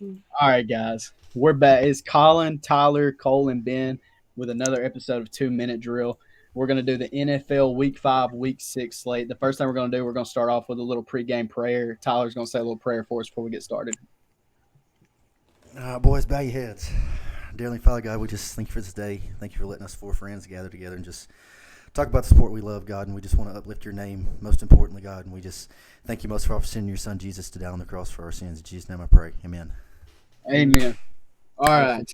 All right, guys, we're back. It's Collin, Tyler, Cole, and Ben with another episode of 2 Minute Drill. We're going to do the NFL Week 5, Week 6 slate. The first thing we're going to start off with a little pregame prayer. Tyler's going to say a little prayer for us before we get started. Boys, bow your heads. Dearly Father God, we just thank you for this day. Thank you for letting us four friends gather together and just talk about the sport we love, God, and we just want to uplift your name, most importantly, God, and we just thank you most for sending your son Jesus to die on the cross for our sins. In Jesus' name I pray. Amen. Amen. All right.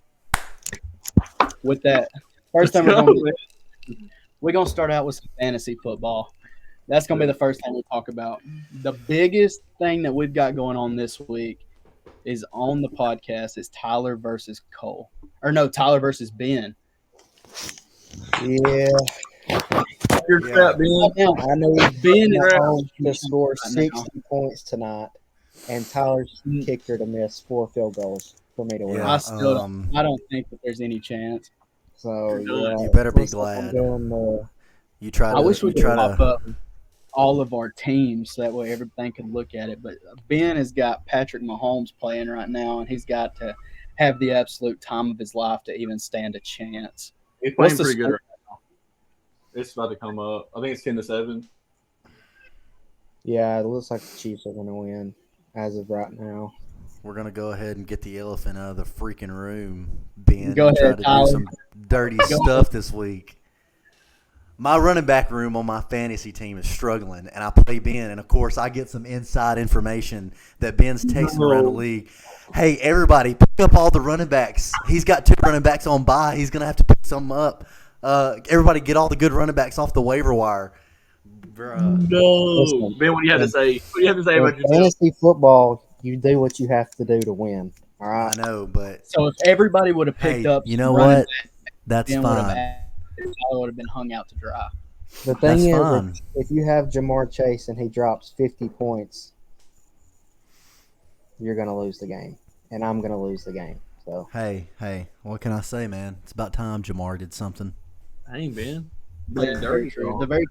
With that, first thing we're going to start out with some fantasy football. That's going to be the first thing we talk about. The biggest thing that we've got going on this week is on the podcast is Tyler versus Cole. Or no, Tyler versus Ben. Yeah, Your trap, Ben. I know Ben is Mahomes to score right now. 60 points tonight, and Tyler's kicker to miss 4 field goals for me to win. I still I don't think that there's any chance. So yeah, You better be looks like I'm glad. doing You try to. I wish we you could try pop to. up all of our teams so that way everything could look at it. But Ben has got Patrick Mahomes playing right now, and he's got to have the absolute time of his life to even stand a chance. He's What's playing the pretty good score? right now. It's about to come up. I think it's 10-7. Yeah, it looks like the Chiefs are going to win as of right now. We're gonna go ahead and get the elephant out of the freaking room, Ben, Go and try ahead, to Tyler. do some dirty stuff this week. My running back room on my fantasy team is struggling, and I play Ben, and of course I get some inside information that Ben's tasting around the league. Hey, everybody, pick up all the running backs. He's got 2 running backs on bye. He's gonna have to pick some up. Everybody, get all the good running backs off the waiver wire. Bruh. No. Listen, Ben, what do you have to say? What do you have to say in about yourself? fantasy football, you do what you have to do to win. All I right. know, but So if everybody would have picked hey, up, you know some running what? backs, That's Ben would have fine. Tyler would have been hung out to dry. The That's thing is, fine. if you have Jamar Chase and he drops 50 points, you're going to lose the game, and I'm going to lose the game. So Hey, what can I say, man? It's about time Jamar did something. Dang, Ben. Yeah, very true. The very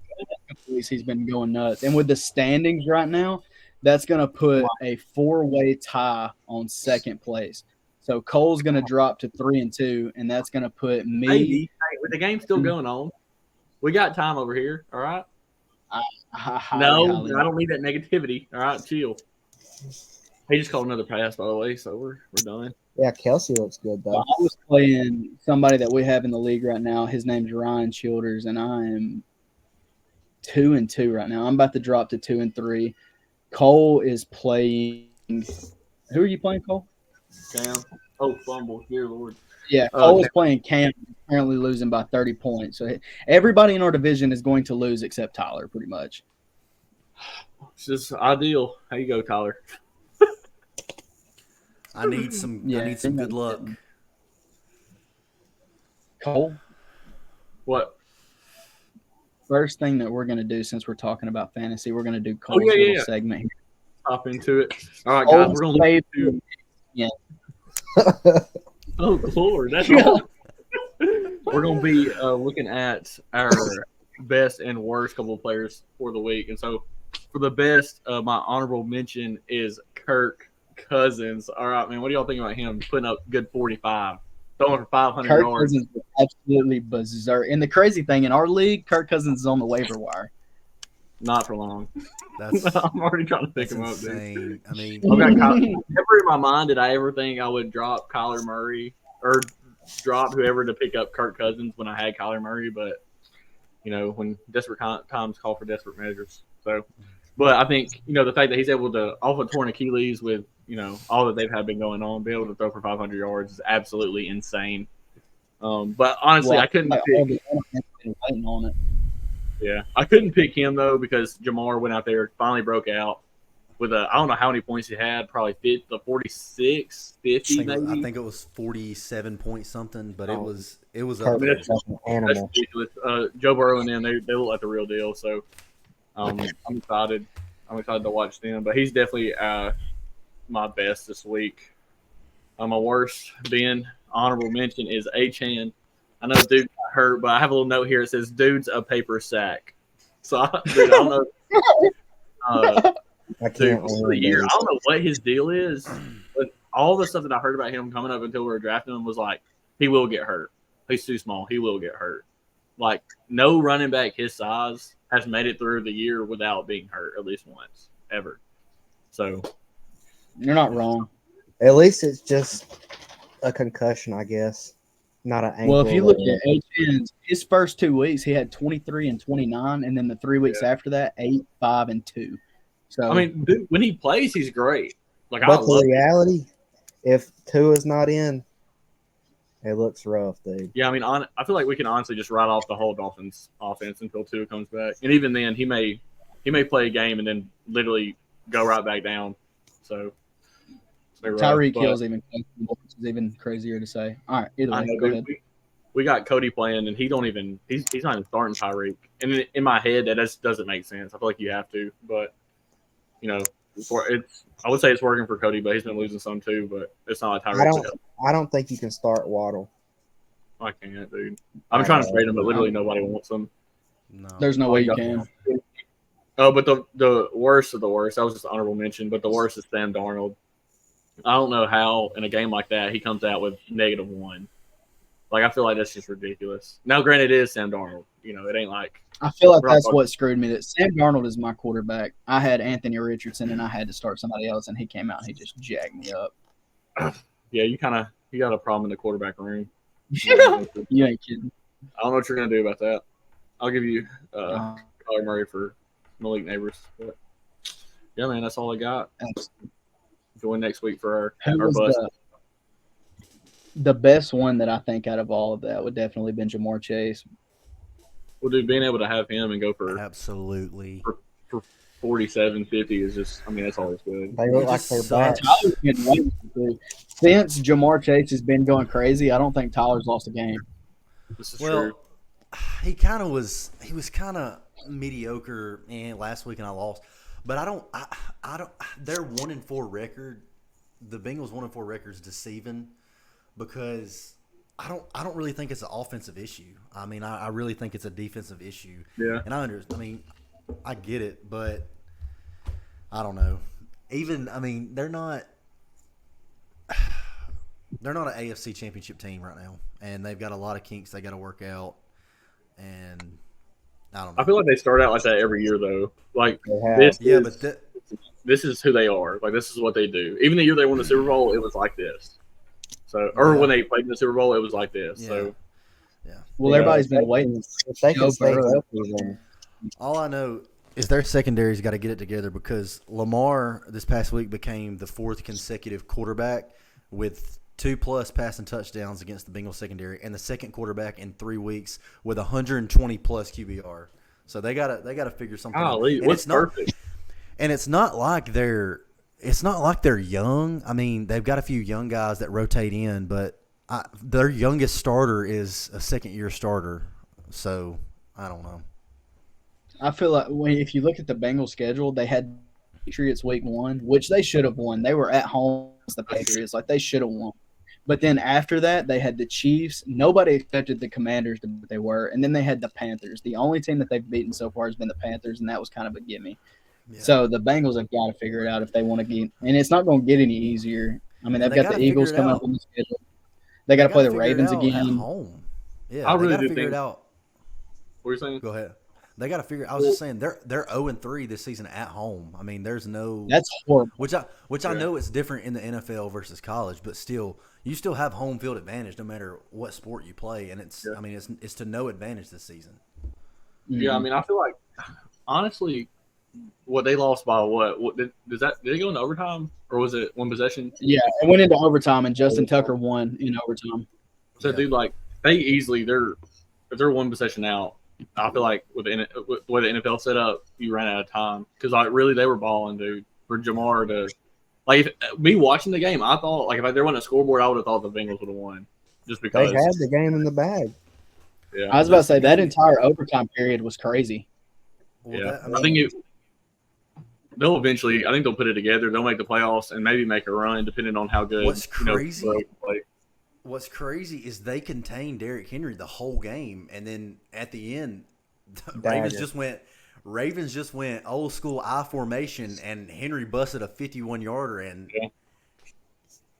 couple weeks he's been going nuts, and with the standings right now, that's going to put a 4-way tie on second place. So Cole's going to drop to 3-2, and that's going to put me. Maybe. Hey, with the game still going on, we got time over here. All right. No, I don't need that negativity. All right, chill. He just called another pass, by the way, so we're done. yeah, Kelsey looks good though. Well, I was playing somebody that we have in the league right now. His name's Ryan Childers, and I am 2-2 right now. I'm about to drop to 2-3. Cole is playing. Who are you playing, Cole? Cam. Oh, fumble. Dear Lord. Yeah, Cole is playing Cam. Currently losing by 30 points. So everybody in our division is going to lose except Tyler, pretty much. It's just ideal. How you go, Tyler? I need some good luck. Cole, What? first thing that we're going to do since we're talking about fantasy, we're going to do Cole's little segment here. Hop into it. All right, guys. We're going to look into Yeah. Oh, Lord. That's all. We're going to be looking at our best and worst couple of players for the week. And so for the best, my honorable mention is Kirk Cousins. All right, man. What do y'all think about him putting up good 45? Throwing for 500 Kirk yards. Cousins is absolutely berserk. And the crazy thing, in our league, Kirk Cousins is on the waiver wire. Not for long. That's I'm already trying to pick him up, dude. insane. I mean, I've got never in my mind did I ever think I would drop Kyler Murray or drop whoever to pick up Kirk Cousins when I had Kyler Murray, but when desperate times call for desperate measures. So, but I think the fact that he's able to off a torn Achilles with all that they've had been going on, be able to throw for 500 yards is absolutely insane. But honestly, I couldn't pick. Waiting on it. Yeah, I couldn't pick him though because Jamar went out there, finally broke out with I don't know how many points he had, probably 46, 50 maybe. I think it was 47 point something, but it was Kirk up there. is like an That's animal. ridiculous. Joe Burrow and them, they look like the real deal. So I'm excited. I'm excited to watch them. But he's definitely my best this week. My worst, Ben, honorable mention is Chan. I know dude got hurt, but I have a little note here. It says dude's a paper sack. So I don't know. I Dude, can't for the win, year, dude. I don't know what his deal is, but all the stuff that I heard about him coming up until we were drafting him was like, he will get hurt. He's too small. He will get hurt. Like, no running back his size has made it through the year without being hurt at least once, ever. So You're not wrong. At least it's just a concussion, I guess. Not an ankle. Well, if you look at HN's, his first 2 weeks, he had 23 and 29, and then the 3 weeks after that, 8, 5, and 2. So I mean, dude, when he plays, he's great. Like, I but love the reality, if Tua's not in, it looks rough, dude. Yeah, I mean, I feel like we can honestly just write off the whole Dolphins offense until Tua comes back, and even then, he may play a game and then literally go right back down. So Tyreek Hill's even questionable, which is even crazier to say. All right, either way, go ahead. We got Cody playing, and he's not even starting Tyreek. And in my head, that just doesn't make sense. I feel like you have to, but you know, I would say it's working for Cody, but he's been losing some too. But it's not like Tyreek. I don't think you can start Waddle. I can't, dude. I'm trying to trade him, but literally nobody wants him. No. There's no way you can. Oh, but the worst of the worst, that was just an honorable mention, but the worst is Sam Darnold. I don't know how in a game like that he comes out with -1. Like, I feel like that's just ridiculous. Now, granted, it is Sam Darnold. You know, it ain't like I feel like that's what screwed me. That Sam Darnold is my quarterback. I had Anthony Richardson, and I had to start somebody else, and he came out and he just jacked me up. Yeah, you got a problem in the quarterback room. You ain't kidding. I don't know what you're gonna do about that. I'll give you Kyler Murray for Malik Neighbors. But yeah, man, that's all I got. Join next week for our bus. The best one that I think out of all of that would definitely be Jamar Chase. Well, dude, being able to have him and go for Absolutely. for 47, 50 is just, I mean, that's always good. They look like they're back. Tyler's getting way too. Since Jamar Chase has been going crazy, I don't think Tyler's lost a game. This is Well, true. he was kind of mediocre last week, and I lost. But I don't. Their 1-4 record, the Bengals' 1-4 record is deceiving because I don't really think it's an offensive issue. I mean, I really think it's a defensive issue. Yeah. And I get it, but I don't know. They're not an AFC championship team right now, and they've got a lot of kinks they got to work out. And I don't know. I feel like they start out like that every year, though. Like this is who they are. Like, this is what they do. Even the year they won the Super Bowl, it was like this. So, or when they played in the Super Bowl, it was like this. Yeah. So, yeah. Well, everybody's been waiting. If they can stay Burrow. healthy, then All I know is their secondary's got to get it together because Lamar this past week became the 4th consecutive quarterback with 2+ passing touchdowns against the Bengals secondary, and the second quarterback in 3 weeks with 120+ QBR. So they gotta figure something out. And what's perfect? And it's not like they're young. I mean, they've got a few young guys that rotate in, but their youngest starter is a second-year starter. So I don't know. I feel like if you look at the Bengals schedule, they had Patriots week 1, which they should have won. They were at home against the Patriots, like they should have won. But then after that, they had the Chiefs. Nobody expected the Commanders to be what they were. And then they had the Panthers. The only team that they've beaten so far has been the Panthers, and that was kind of a gimme. Yeah. So the Bengals have got to figure it out if they want to get – and it's not going to get any easier. I mean, they've got the Eagles coming up on the schedule. They got to play the Ravens again. At home. Yeah, I really do figure it out. What are you saying? Go ahead. They got to figure. I was just saying they're 0-3 this season at home. I mean, there's no. That's horrible. Which I know it's different in the NFL versus college, but still, you still have home field advantage no matter what sport you play, and it's. Yeah. I mean, it's to no advantage this season. Yeah, I mean, I feel like honestly, what they lost by what did they go into overtime or was it one possession? Yeah, it went into overtime, and Justin Tucker won in overtime. So, dude, like they easily if they're one possession out. I feel like with the way the NFL set up, you ran out of time because like really they were balling, dude. For Jamar to like me watching the game, I thought like if there wasn't a scoreboard, I would have thought the Bengals would have won just because they had the game in the bag. Yeah, I was about to say that entire overtime period was crazy. Yeah, I think they'll eventually. I think they'll put it together. They'll make the playoffs and maybe make a run depending on how good. What's crazy? What's crazy is they contained Derrick Henry the whole game, and then at the end, Ravens just went old school I formation, and Henry busted a 51-yarder, and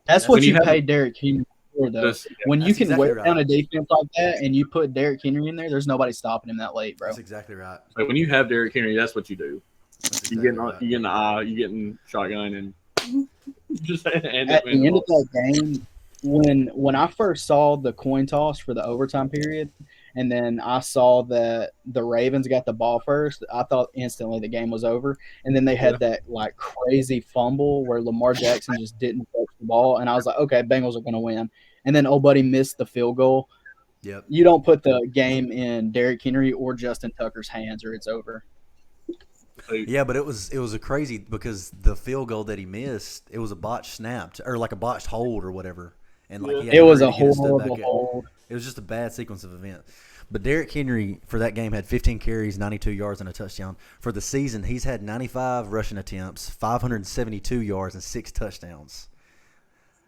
That's what when you you have- pay Derrick Henry for, though. When you That's can exactly wear down right. a defense like that and you put Derrick Henry in there, there's nobody stopping him that late, bro. That's exactly right. Like when you have Derrick Henry, that's what you do. That's You exactly get right. you get in the eye, you get in shotgun, and just end At up in the end of the that game, when I first saw the coin toss for the overtime period, and then I saw that the Ravens got the ball first, I thought instantly the game was over. And then they had that like crazy fumble where Lamar Jackson just didn't touch the ball, and I was like, okay, Bengals are going to win. And then old buddy missed the field goal. Yep. You don't put the game in Derrick Henry or Justin Tucker's hands, or it's over. Yeah, but it was a crazy because the field goal that he missed, it was a botched snap or like a botched hold or whatever, and like he had It to was hurry a to get it stood back horrible up. hold. It was just a bad sequence of events. But Derrick Henry for that game had 15 carries, 92 yards, and a touchdown. For the season, he's had 95 rushing attempts, 572 yards, and 6 touchdowns.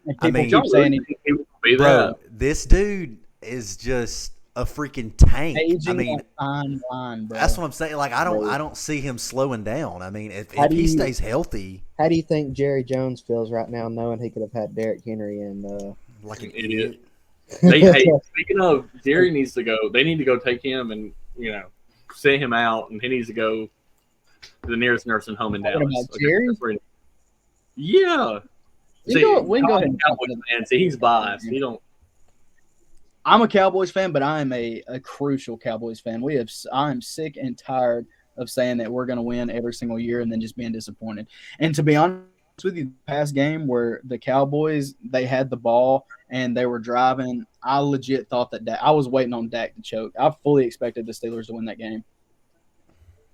And I people mean, keep saying he would be Bro, that. this dude is just a freaking tank. aging I mean, a fine line, bro. that's what I'm saying. Like I don't see him slowing down. I mean, if How do he you- stays healthy, How do you think Jerry Jones feels right now, knowing he could have had Derrick Henry and like an Idiot. idiot. Hey, speaking of, Jerry needs to go. They need to go take him and sit him out, and he needs to go to the nearest nursing home in Talking Dallas. about Jerry? That's where yeah. We See, can go ahead I'm a and Cowboys fan. See, he's biased. He don't. I'm a Cowboys fan, but I am a crucial Cowboys fan. I am sick and tired of saying that we're going to win every single year and then just being disappointed. And to be honest with you, the past game where the Cowboys, they had the ball and they were driving, I legit thought that I was waiting on Dak to choke. I fully expected the Steelers to win that game.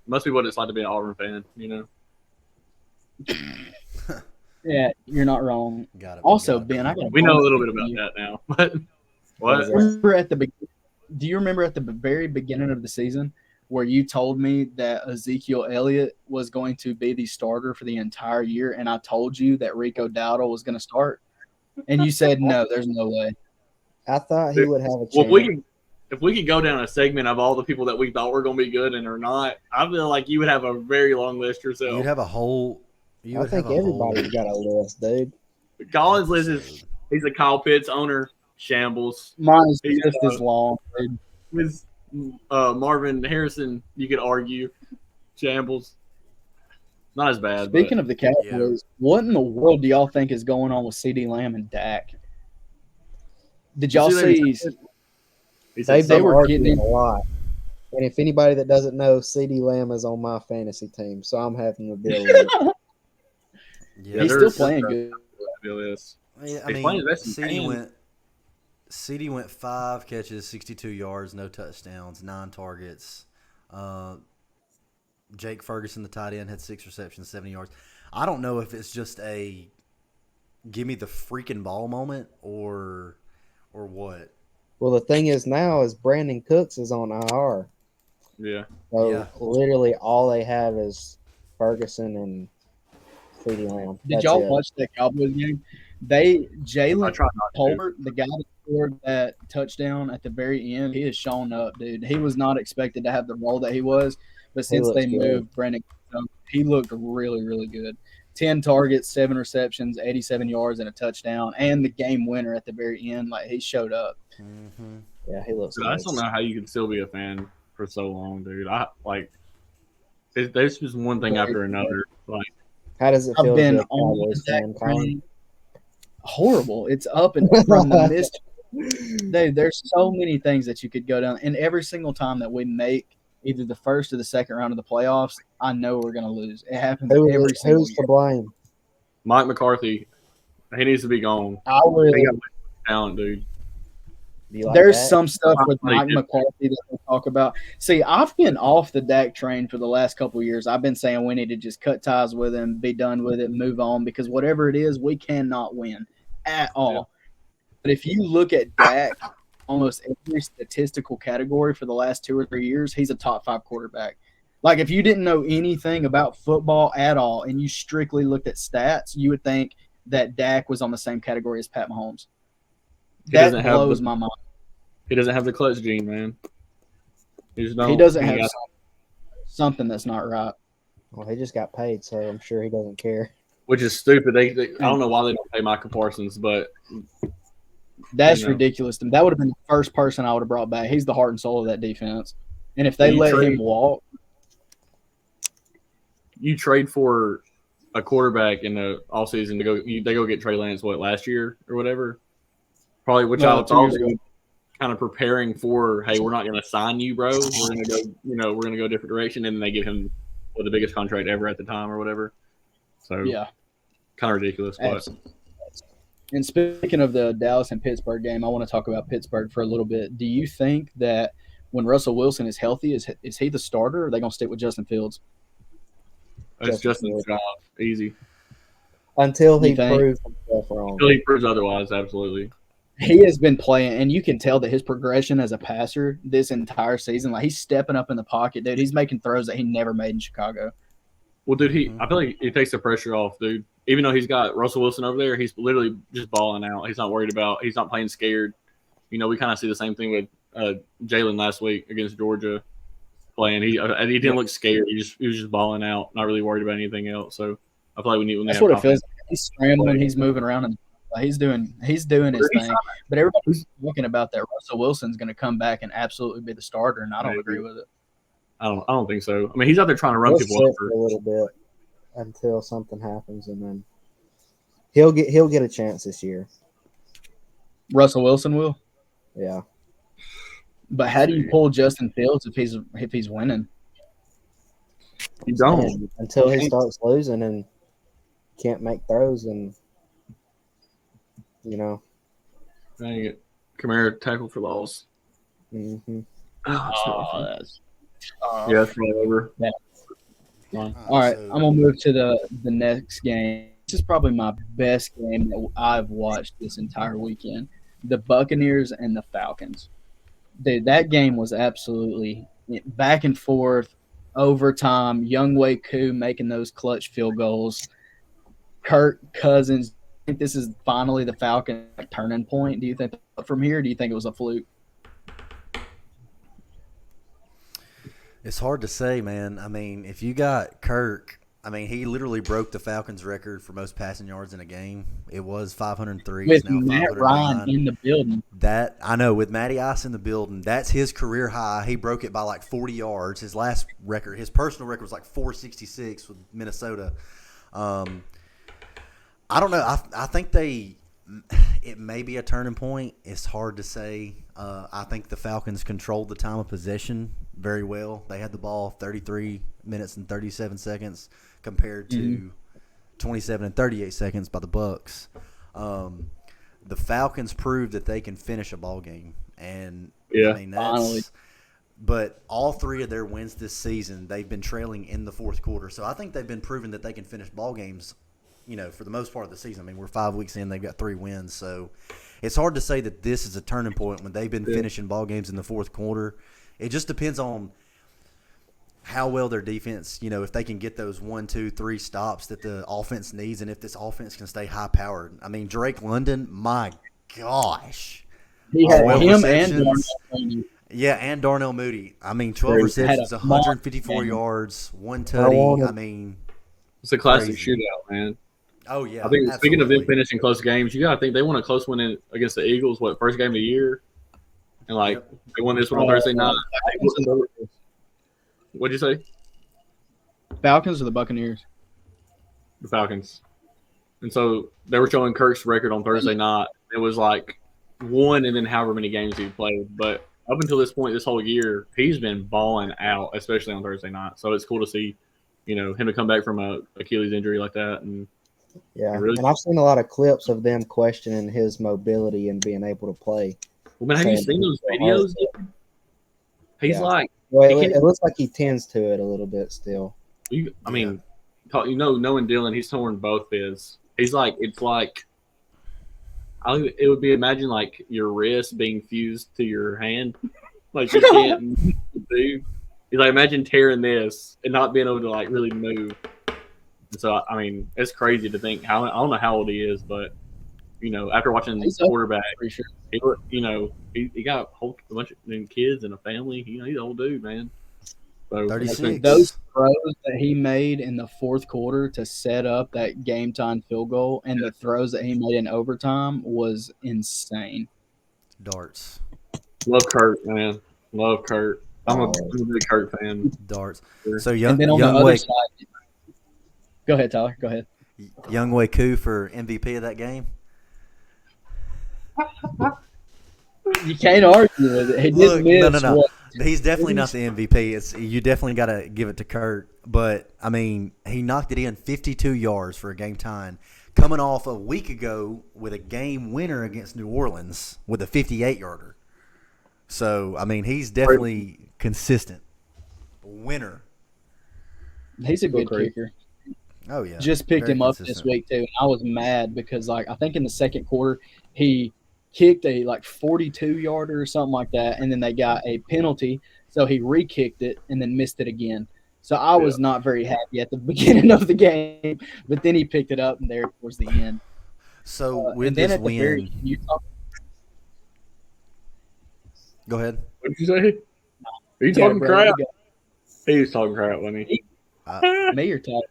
Must be what it's like to be an Auburn fan, you know. Yeah, you're not wrong. Got it. Also, got it. Ben, I got We know a little bit about that now, but what? Do you remember at the very beginning of the season where you told me that Ezekiel Elliott was going to be the starter for the entire year, and I told you that Rico Dowdle was going to start? And you said, no, there's no way. I thought he would have a chance. Well, if we could go down a segment of all the people that we thought were going to be good and are not, I feel like you would have a very long list yourself. You'd have a whole. You I would think have a everybody's got a list, dude. Collins list is he's a Kyle Pitts owner, shambles. Mine is He's, just as long. Dude. With Marvin Harrison, you could argue, shambles. Not as bad. Speaking of the Cowboys, what in the world do y'all think is going on with CeeDee Lamb and Dak? Did y'all see? They've They been were arguing getting- a lot. And if anybody that doesn't know, CeeDee Lamb is on my fantasy team, so I'm having to deal with it. Yeah, He's still playing good. Yeah, I He's mean, playing the best he CD can. went 5 catches, 62 yards, no touchdowns, 9 targets. Jake Ferguson, the tight end, had 6 receptions, 70 yards. I don't know if it's just a give me the freaking ball moment or what. Well, the thing is now is Brandon Cooks is on IR. Yeah. So Yeah. literally all they have is Ferguson and CeeDee Lamb. Did That's y'all it. watch that Cowboys game? I Jalen try not to. Tolbert, the guy that scored that touchdown at the very end, he has shown up, dude. He was not expected to have the role that he was, but since looks they good. moved Brandon, he looked really, really good. 10 targets, 7 receptions, 87 yards, and a touchdown, and the game winner at the very end. Like, he showed up. Mm-hmm. Yeah, he looks Dude, I good. just don't know how you can still be a fan for so long, dude. There's just one thing after another. Like, How does it I've feel been to be a on Cowboys that fan, Colin? train. Horrible. It's up and from the mist. Dude, there's so many things that you could go down. And every single time that we make either the first or the second round of the playoffs, I know we're going to lose. It happens every single Who's to year. blame? Mike McCarthy, he needs to be gone. I would. He got talent, dude. Do you like There's that? some stuff with They Mike do. McCarthy that we talk about. See, I've been off the Dak train for the last couple of years. I've been saying we need to just cut ties with him, be done with it, move on, because whatever it is, we cannot win at all. Yeah. But if you look at Dak, almost every statistical category for the last 2 or 3 years, he's a top 5 quarterback. Like, if you didn't know anything about football at all and you strictly looked at stats, you would think that Dak was on the same category as Pat Mahomes. That doesn't have blows the- my mind. He doesn't have the clutch gene, man. He just don't. He doesn't He have something that's not right. Well, he just got paid, so I'm sure he doesn't care. which is stupid. They I don't know why they don't pay Micah Parsons, but that's ridiculous. That would have been the first person I would have brought back. He's the heart and soul of that defense. And if they let him walk, you trade for a quarterback in the offseason to go. They go get Trey Lance last year or whatever. Probably, which I was also kind of preparing for. Hey, we're not going to sign you, bro. We're going to go. We're going to go a different direction, and then they give him the biggest contract ever at the time or whatever. So yeah, kind of ridiculous. But. And speaking of the Dallas and Pittsburgh game, I want to talk about Pittsburgh for a little bit. Do you think that when Russell Wilson is healthy, is he the starter, or are they going to stick with Justin Fields? It's Justin's job. Easy. Until he proves himself wrong. Until he proves otherwise, absolutely. He has been playing, and you can tell that his progression as a passer this entire season, like he's stepping up in the pocket, dude. He's making throws that he never made in Chicago. Well, dude, I feel like he takes the pressure off, dude. Even though he's got Russell Wilson over there, he's literally just balling out. He's not worried about – he's not playing scared. We kind of see the same thing with Jalen last week against Georgia playing. He didn't look scared. He was just balling out, not really worried about anything else. So I feel like we need – That's what it feels like. He's scrambling. He's moving around. And he's doing his thing. But everybody's talking about that Russell Wilson's going to come back and absolutely be the starter, and I don't agree with it. I don't think so. I mean, he's out there trying to run people over a little bit until something happens, and then he'll get a chance this year. Russell Wilson will. Yeah. But how do you pull Justin Fields if he's winning? You don't until he starts losing and can't make throws, and Dang it, Kamara tackle for loss. Mm-hmm. That's right over. Yeah. All right, I'm gonna move to the next game. This is probably my best game that I've watched this entire weekend. The Buccaneers and the Falcons. Dude, that game was absolutely back and forth, overtime. Younghoe Koo making those clutch field goals. Kirk Cousins. I think this is finally the Falcon turning point. Do you think from here? Or do you think it was a fluke? It's hard to say, man. I mean, if you got Kirk, he literally broke the Falcons' record for most passing yards in a game. It was 503. With Matt Ryan in the building. That I know, with Matty Ice in the building, that's his career high. He broke it by like 40 yards. His last record, his personal record was like 466 with Minnesota. I don't know. I think it may be a turning point. It's hard to say. I think the Falcons controlled the time of possession very well. They had the ball 33 minutes and 37 seconds compared to 27 and 38 seconds by the Bucs. The Falcons proved that they can finish a ball game, and finally. But all three of their wins this season, they've been trailing in the fourth quarter. So I think they've been proving that they can finish ball games, for the most part of the season. I mean, we're 5 weeks in, they've got 3 wins. So it's hard to say that this is a turning point when they've been finishing ball games in the fourth quarter. It just depends on how well their defense, if they can get those 1, 2, 3 stops that the offense needs, and if this offense can stay high-powered. I mean, Drake London, my gosh. He had him and Darnell Mooney. Yeah, and Darnell Mooney. I mean, 12 receptions, 154 yards, 1 tutty. I mean, it's a classic shootout, man. Oh, yeah. I think speaking of them finishing close games, you got to think they won a close one against the Eagles, first game of the year? And, they won this one on Thursday night. What'd you say? Falcons or the Buccaneers? The Falcons. And so they were showing Kirk's record on Thursday night. It was like 1 and then however many games he played. But up until this point, this whole year, he's been balling out, especially on Thursday night. So it's cool to see, him to come back from a Achilles injury like that. And and I've seen a lot of clips of them questioning his mobility and being able to play. Well, man, have you seen those videos? He's like – well, it looks like he tends to it a little bit still. Knowing Dylan, he's torn both his. He's like, it's like, it would be imagine like your wrist being fused to your hand, like you can't do. He's like, imagine tearing this and not being able to like really move. And so I mean, it's crazy to think I don't know how old he is, but after watching the quarterback, sure. He got a whole bunch of kids and a family. He's an old dude, man. So 36. Those throws that he made in the fourth quarter to set up that game time field goal and the throws that he made in overtime was insane. Darts. Love Kurt, man. Love Kurt. I'm a big Kurt fan. Darts. Sure. So And then on the other side, go ahead, Tyler. Go ahead. Younghoe Koo for MVP of that game. You can't argue with it. He did miss. No. What, He's definitely not the MVP. You definitely got to give it to Kurt. But, I mean, he knocked it in 52 yards for a game time, coming off a week ago with a game winner against New Orleans with a 58-yarder. So, I mean, he's definitely consistent. Winner. he's a good kicker. Oh, yeah. Just picked Very him up consistent. this week too. And I was mad because I think in the second quarter he kicked a 42-yarder or something like that, and then they got a penalty, so he re-kicked it and then missed it again. So I was not very happy at the beginning of the game, but then he picked it up and there towards the end. So with and then this at the very, win, go ahead. What did you say? Are you talking crap? He was talking crap, wasn't he? Me or Tyler?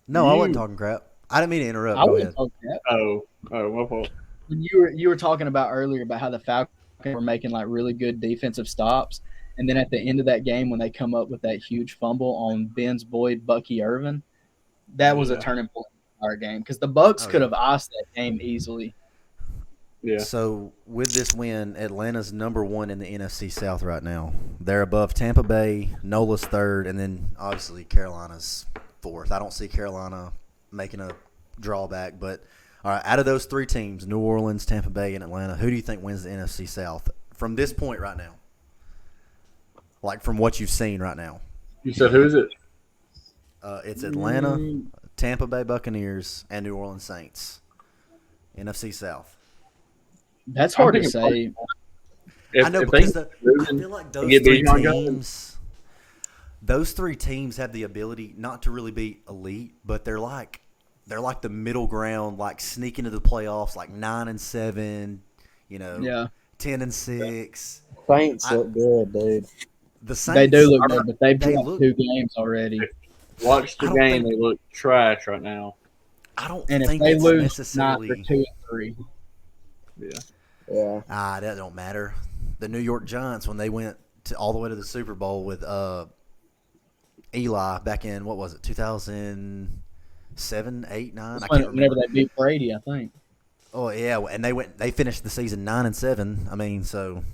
No, I wasn't talking crap. I didn't mean to interrupt. I Go wasn't ahead. talking crap. Oh, my fault. When you were talking about earlier about how the Falcons were making like really good defensive stops, and then at the end of that game when they come up with that huge fumble on Ben's boy Bucky Irvin, that was a turning point in our game because the Bucks could have iced that game easily. Yeah. So with this win, Atlanta's number one in the NFC South right now. They're above Tampa Bay, NOLA's third, and then obviously Carolina's fourth. I don't see Carolina making a drawback, but all right, out of those three teams, New Orleans, Tampa Bay, and Atlanta, who do you think wins the NFC South from this point right now? Like from what you've seen right now. You said who is it? It's Atlanta, Tampa Bay Buccaneers, and New Orleans Saints. NFC South. That's hard to say. I know because I feel like those three teams have the ability not to really be elite, but they're like the middle ground, like sneak into the playoffs, like 9-7, 10-6. Saints look good, dude. The Saints, they do look good, but they've dropped 2 games already. Watch the game; they look trash right now. I don't and think if they it's lose necessarily 2-3. Yeah. That don't matter. The New York Giants, when they went all the way to the Super Bowl with Eli back in, what was it, 2007, 8, 9? I can't remember. Whenever they beat Brady, I think. Oh yeah, and they finished the season 9-7. I mean, so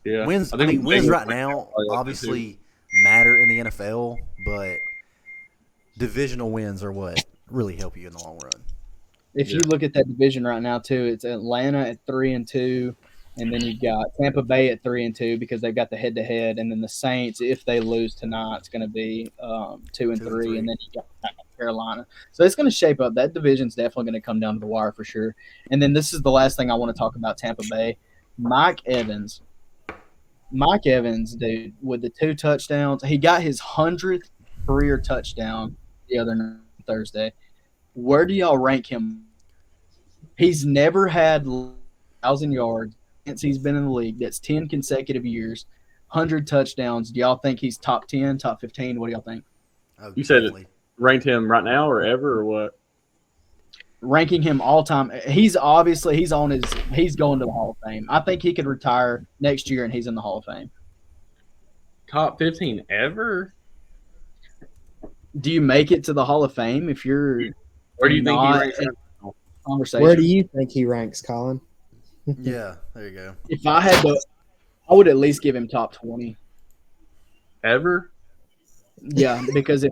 yeah, wins right now obviously matter in the NFL, but divisional wins are what really help you in the long run. If you look at that division right now, too, it's Atlanta at 3-2, and then you've got Tampa Bay at 3-2 because they've got the head-to-head, and then the Saints, if they lose tonight, it's going to be 2-3, and then you got Carolina. So it's going to shape up. That division's definitely going to come down to the wire for sure. And then this is the last thing I want to talk about Tampa Bay. Mike Evans, dude, with the 2 touchdowns, he got his 100th career touchdown the other night, Thursday. Where do y'all rank him? He's never had 1,000 yards since he's been in the league. That's 10 consecutive years, 100 touchdowns. Do y'all think he's top 10, top 15? What do y'all think? Oh, you said it ranked him right now or ever or what? Ranking him all time. He's going to the Hall of Fame. I think he could retire next year and he's in the Hall of Fame. Top 15 ever? Do you make it to the Hall of Fame if you're Where do you think he ranks? Conversation? Where do you think he ranks, Colin? Yeah, there you go. If I had to, I would at least give him top 20. Ever? Yeah, because if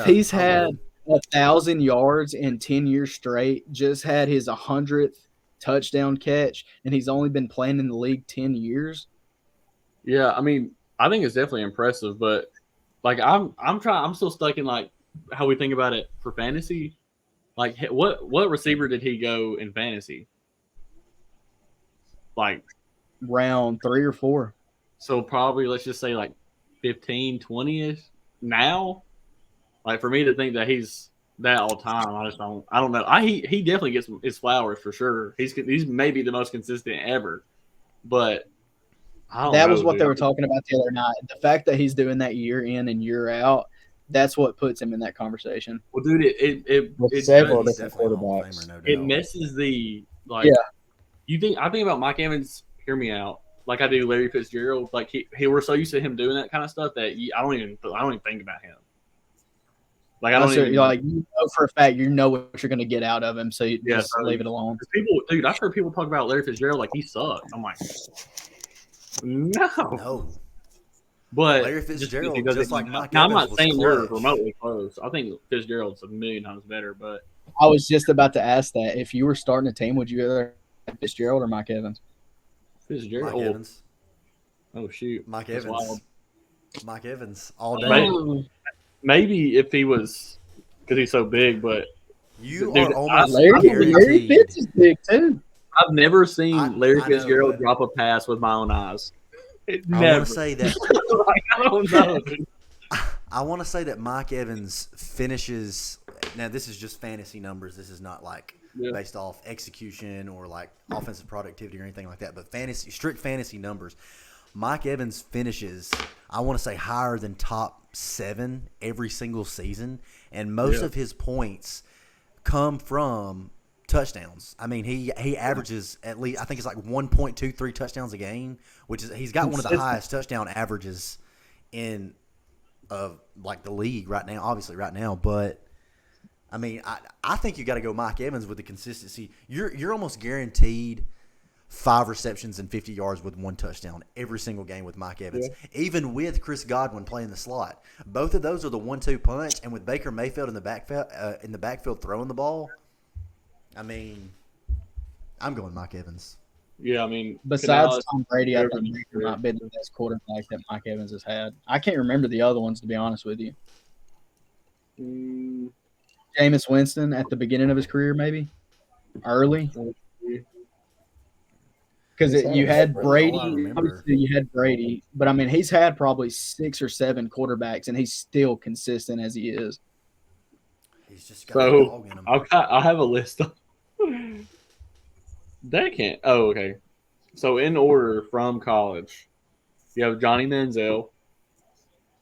he's had 1,000 yards in 10 years straight, just had his 100th touchdown catch, and he's only been playing in the league 10 years. Yeah, I mean, I think it's definitely impressive, but like I'm still stuck in like how we think about it for fantasy. Like what receiver did he go in fantasy? Like round 3 or 4. So probably let's just say like 15, 20-ish now. Like for me to think that he's that all time, I don't know. He definitely gets his flowers for sure. He's maybe the most consistent ever, but I don't That know, was what dude. they were talking about the other night. The fact that he's doing that year in and year out, that's what puts him in that conversation. Well, dude, With it several He's different definitely a Hall of quarterbacks. Famer, no it doubt. messes the like. Yeah. I think about Mike Evans. Hear me out. Like I do Larry Fitzgerald. Like we're so used to him doing that kind of stuff that I don't even think about him. Like I don't even like you know for a fact you know what you're going to get out of him, so you just so leave it alone. people, dude. I've heard people talk about Larry Fitzgerald like he sucked. I'm like, No. But Larry Fitzgerald, because just like Mike now, I'm Evans, not was saying they're clutch. remotely close. I think Fitzgerald's a million times better. But I was just about to ask that. If you were starting a team, would you rather have Fitzgerald or Mike Evans? Fitzgerald, Mike Evans. oh shoot, Mike That's Evans. wild. Mike Evans all day. Maybe if he was, because he's so big, but You dude, are almost Larry guaranteed. Fitz is big too. I've never seen Larry I know, Fitzgerald but- drop a pass with my own eyes. I Never. want to say that Like, I don't know. Dude. I want to say that Mike Evans finishes. Now, this is just fantasy numbers. This is not like based off execution or like offensive productivity or anything like that. But strict fantasy numbers. Mike Evans finishes, I want to say, higher than top 7 every single season, and most of his points come from touchdowns. I mean, he averages at least, I think it's like 1.23 touchdowns a game, which is he's got one of the highest touchdown averages in like the league right now. Obviously, right now, but I mean, I think you got to go Mike Evans with the consistency. You're almost guaranteed 5 receptions and 50 yards with 1 touchdown every single game with Mike Evans, even with Chris Godwin playing the slot. Both of those are the 1-2 punch, and with Baker Mayfield in the backfield throwing the ball, I mean, I'm going Mike Evans. Yeah, I mean, Besides Tom Brady, I think Baker might be the best quarterback that Mike Evans has had. I can't remember the other ones, to be honest with you. Jameis Winston at the beginning of his career, maybe early, because you had Brady. Obviously, you had Brady, but I mean, he's had probably 6 or 7 quarterbacks, and he's still consistent as he is. He's just got a dog in him. I'll have a list of that. Can't. Oh, okay. So in order from college, you have Johnny Manziel.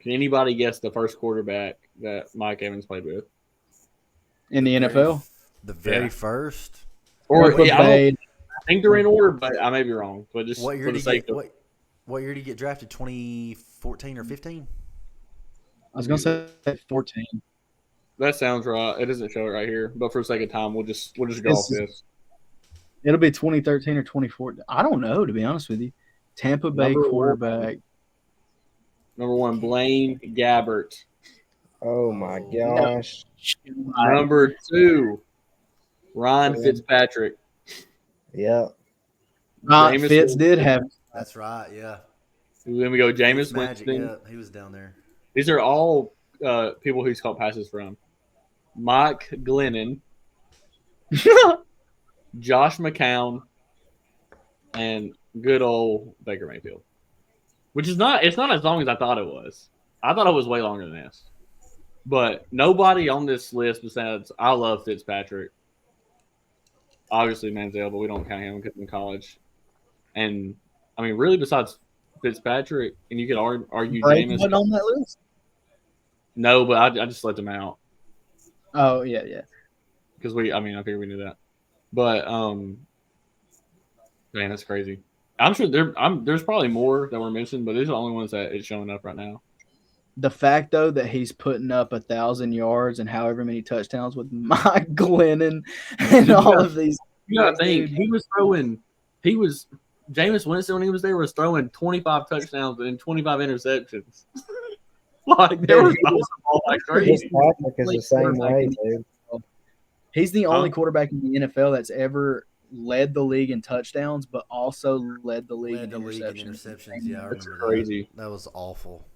Can anybody guess the first quarterback that Mike Evans played with in the NFL? The very first. Or I think they're in order, but I may be wrong. But just what year for the sake of what year did he get drafted? 2014 or 15? I was gonna say 14. That sounds right. It doesn't show it right here, but for the sake of time, we'll just go off this. It'll be 2013 or 2014. I don't know, to be honest with you. Tampa Bay quarterback. Number 1, Blaine Gabbert. Oh my gosh. Number 2, Ryan Fitzpatrick. Yeah. Fitz did have. That's right. Yeah. Then we go Jameis Magic. Winston. Yeah, he was down there. These are all people he's caught passes from. Mike Glennon, Josh McCown, and good old Baker Mayfield. Which is not as long as I thought it was. I thought it was way longer than this. But nobody on this list besides I love Fitzpatrick. Obviously Manziel, but we don't count him in college. And I mean, really, besides Fitzpatrick, and you could argue Brady Jameis. wasn't on that list. No, but I just let them out. Oh yeah. Because I figured we knew that. But man, that's crazy. I'm sure there's probably more that were mentioned, but these are the only ones that is showing up right now. The fact though that he's putting up 1,000 yards and however many touchdowns with Mike Glennon and all of these. You gotta think Jameis Winston when he was there was throwing 25 touchdowns and 25 interceptions. Like there was all like crazy. Fitzpatrick is the same way, dude. He's the only quarterback in the NFL that's ever led the league in touchdowns, but also led the league in interceptions. Yeah, I That's remember crazy. That was awful.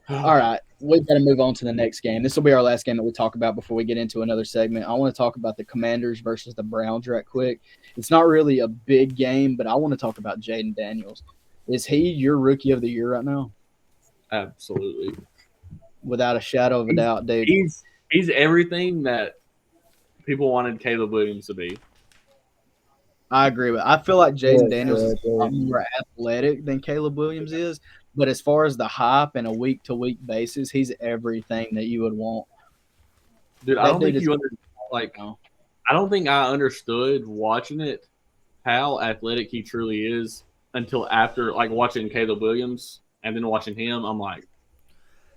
All right, we've got to move on to the next game. This will be our last game that we talk about before we get into another segment. I want to talk about the Commanders versus the Browns right quick. It's not really a big game, but I want to talk about Jaden Daniels. Is he your rookie of the year right now? Absolutely. Without a shadow of a doubt, dude. He's everything that people wanted Caleb Williams to be. I agree with. I feel like Jaden Good, Daniels is good, a lot good. more athletic than Caleb Williams is, but as far as the hype and a week to week basis, he's everything that you would want. Dude, I That don't dude think is you under like. now. I don't think I understood watching it how athletic he truly is until after like watching Caleb Williams and then watching him. I'm like,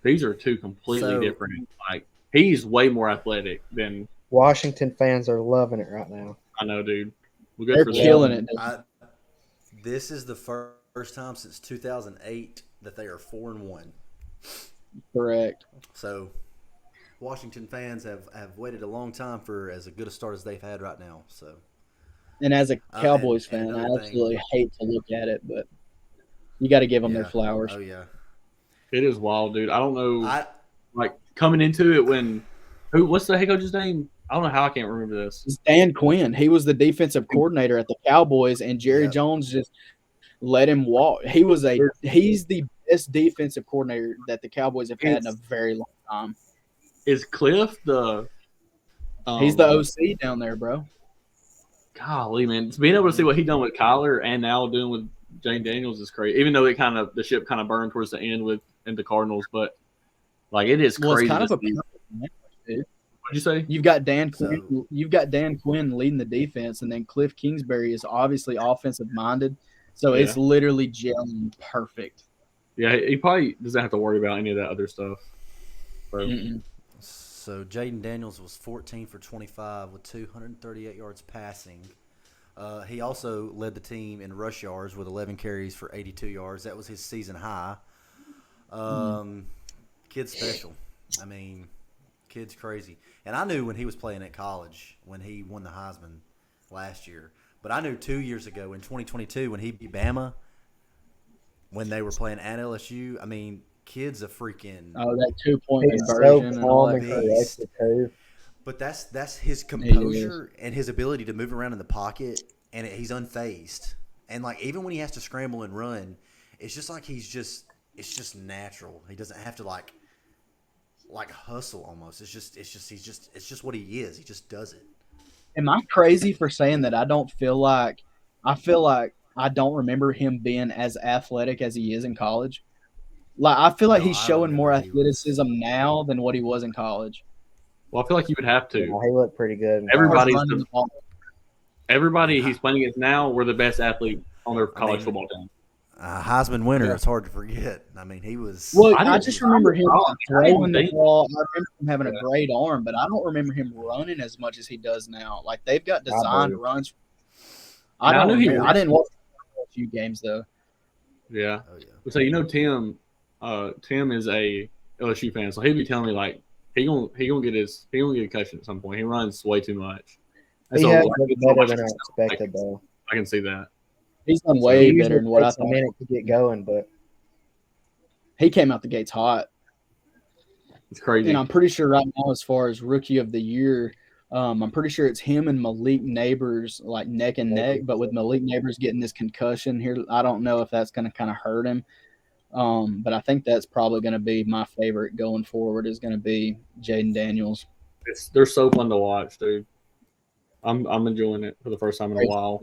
these are two completely So different. Like he's way more athletic than Washington fans are loving it right now. I know, dude. Well, good They're for killing them. it. this is the first time since 2008 that they are 4-1. Correct. So Washington fans have waited a long time for as good a start as they've had right now. So And as a Cowboys and fan, I another thing, absolutely hate to look at it, but you got to give them their yeah, flowers. oh yeah, It is wild, dude. I don't know. I Like coming into it when what's the head coach's name? I don't know how I can't remember this. It's Dan Quinn. He was the defensive coordinator at the Cowboys, and Jerry Yep. Jones just let him walk. He's the best defensive coordinator that the Cowboys have had in a very long time. Is Cliff the He's the OC down there, bro. golly, man. Being able to see what he done with Kyler and now doing with Jane Daniels is crazy. Even though the ship kind of burned towards the end with the Cardinals, but like it is Well, crazy. it's kind of to a see. perfect match, dude. What'd you say? You've got Dan Quinn. You've got Dan Quinn leading the defense, and then Cliff Kingsbury is obviously offensive minded. So Yeah. it's literally gelling perfect. Yeah, he probably doesn't have to worry about any of that other stuff. Bro. Mm-mm. So Jaden Daniels was 14 for 25 with 238 yards passing. He also led the team in rush yards with 11 carries for 82 yards. That was his season high. Kid's special. I mean, kid's crazy. And I knew when he was playing at college, when he won the Heisman last year. But I knew 2 years ago in 2022 when he beat Bama, when they were playing at LSU. I mean, kid's a freaking That 2-point He's so conversion and all calm that. and crap. collected too. But that's his composure and his ability to move around in the pocket, and he's unfazed. And like even when he has to scramble and run, it's just like it's just natural. He doesn't have to like hustle almost. It's just what he is. He just does it. Am I crazy for saying that I feel like I don't remember him being as athletic as he is in college? Like I feel like No, he's I showing more remember he was. athleticism now than what he was in college. Well, I feel like you would have to. Yeah, he looked pretty good. in Everybody's college. Running the ball. Everybody he's playing against now were the best athlete on their college mean, football team. Heisman winner. Yeah. It's hard to forget. I mean, he was. Well, I I didn't- just remember him I throwing the think- ball. I remember him having a great arm, but I don't remember him running as much as he does now. Like they've got designed do. runs. I I knew he I didn't watch a few games though. Yeah. Oh yeah. So Tim is a LSU fan, so he'd be telling me like he gonna get a concussion at some point. He runs way too much. And He so, has like, looked it's so better much than I stuff, expected, though. I can see that. He's done He way usually better than what I takes a thought. minute to get going, but He came out the gates hot. It's crazy. And I'm pretty sure right now, as far as rookie of the year, I'm pretty sure it's him and Malik Neighbors like neck and neck. But with Malik Neighbors getting this concussion here, I don't know if that's going to kind of hurt him. But I think that's probably going to be my favorite going forward is going to be Jaden Daniels. They're so fun to watch, dude. I'm enjoying it for the first time in a while.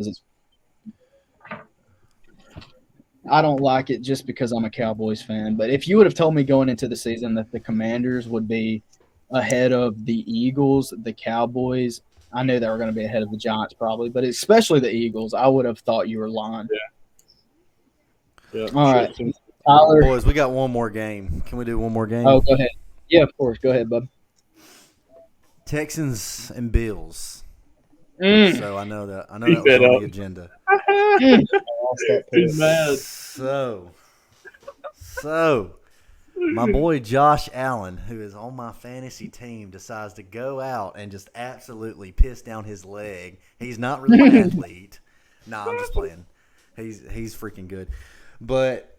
I don't like it just because I'm a Cowboys fan. But if you would have told me going into the season that the Commanders would be ahead of the Eagles, the Cowboys, I knew they were going to be ahead of the Giants probably, but especially the Eagles, I would have thought you were lying. Yeah. All right. Tyler. Boys, we got one more game. Can we do one more game? Oh, go ahead. Yeah, of course. Go ahead, bub. Texans and Bills. Mm. So I know that was that on up. the agenda. I lost that He's pick. mad. So my boy Josh Allen, who is on my fantasy team, decides to go out and just absolutely piss down his leg. He's not really an athlete. Nah, I'm just playing. He's freaking good. But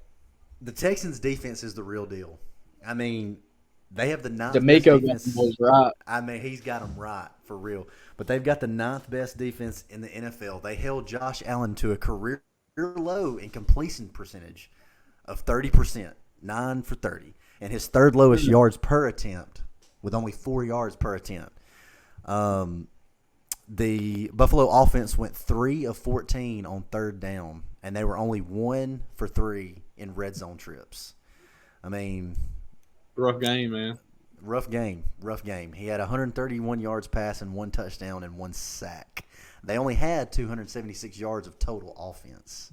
the Texans defense is the real deal. I mean, they have the ninth best D'Amico got defense. the boys right. I mean, he's got them right for real. But they've got the ninth best defense in the NFL. They held Josh Allen to a career low in completion percentage of 30%, 9 for 30, and his third lowest yards per attempt with only 4 yards per attempt. the Buffalo offense went 3 of 14 on third down, and they were only 1 for 3 in red zone trips. I mean, Rough game, man. rough game. He had 131 yards passing, 1 touchdown, and 1 sack. They only had 276 yards of total offense.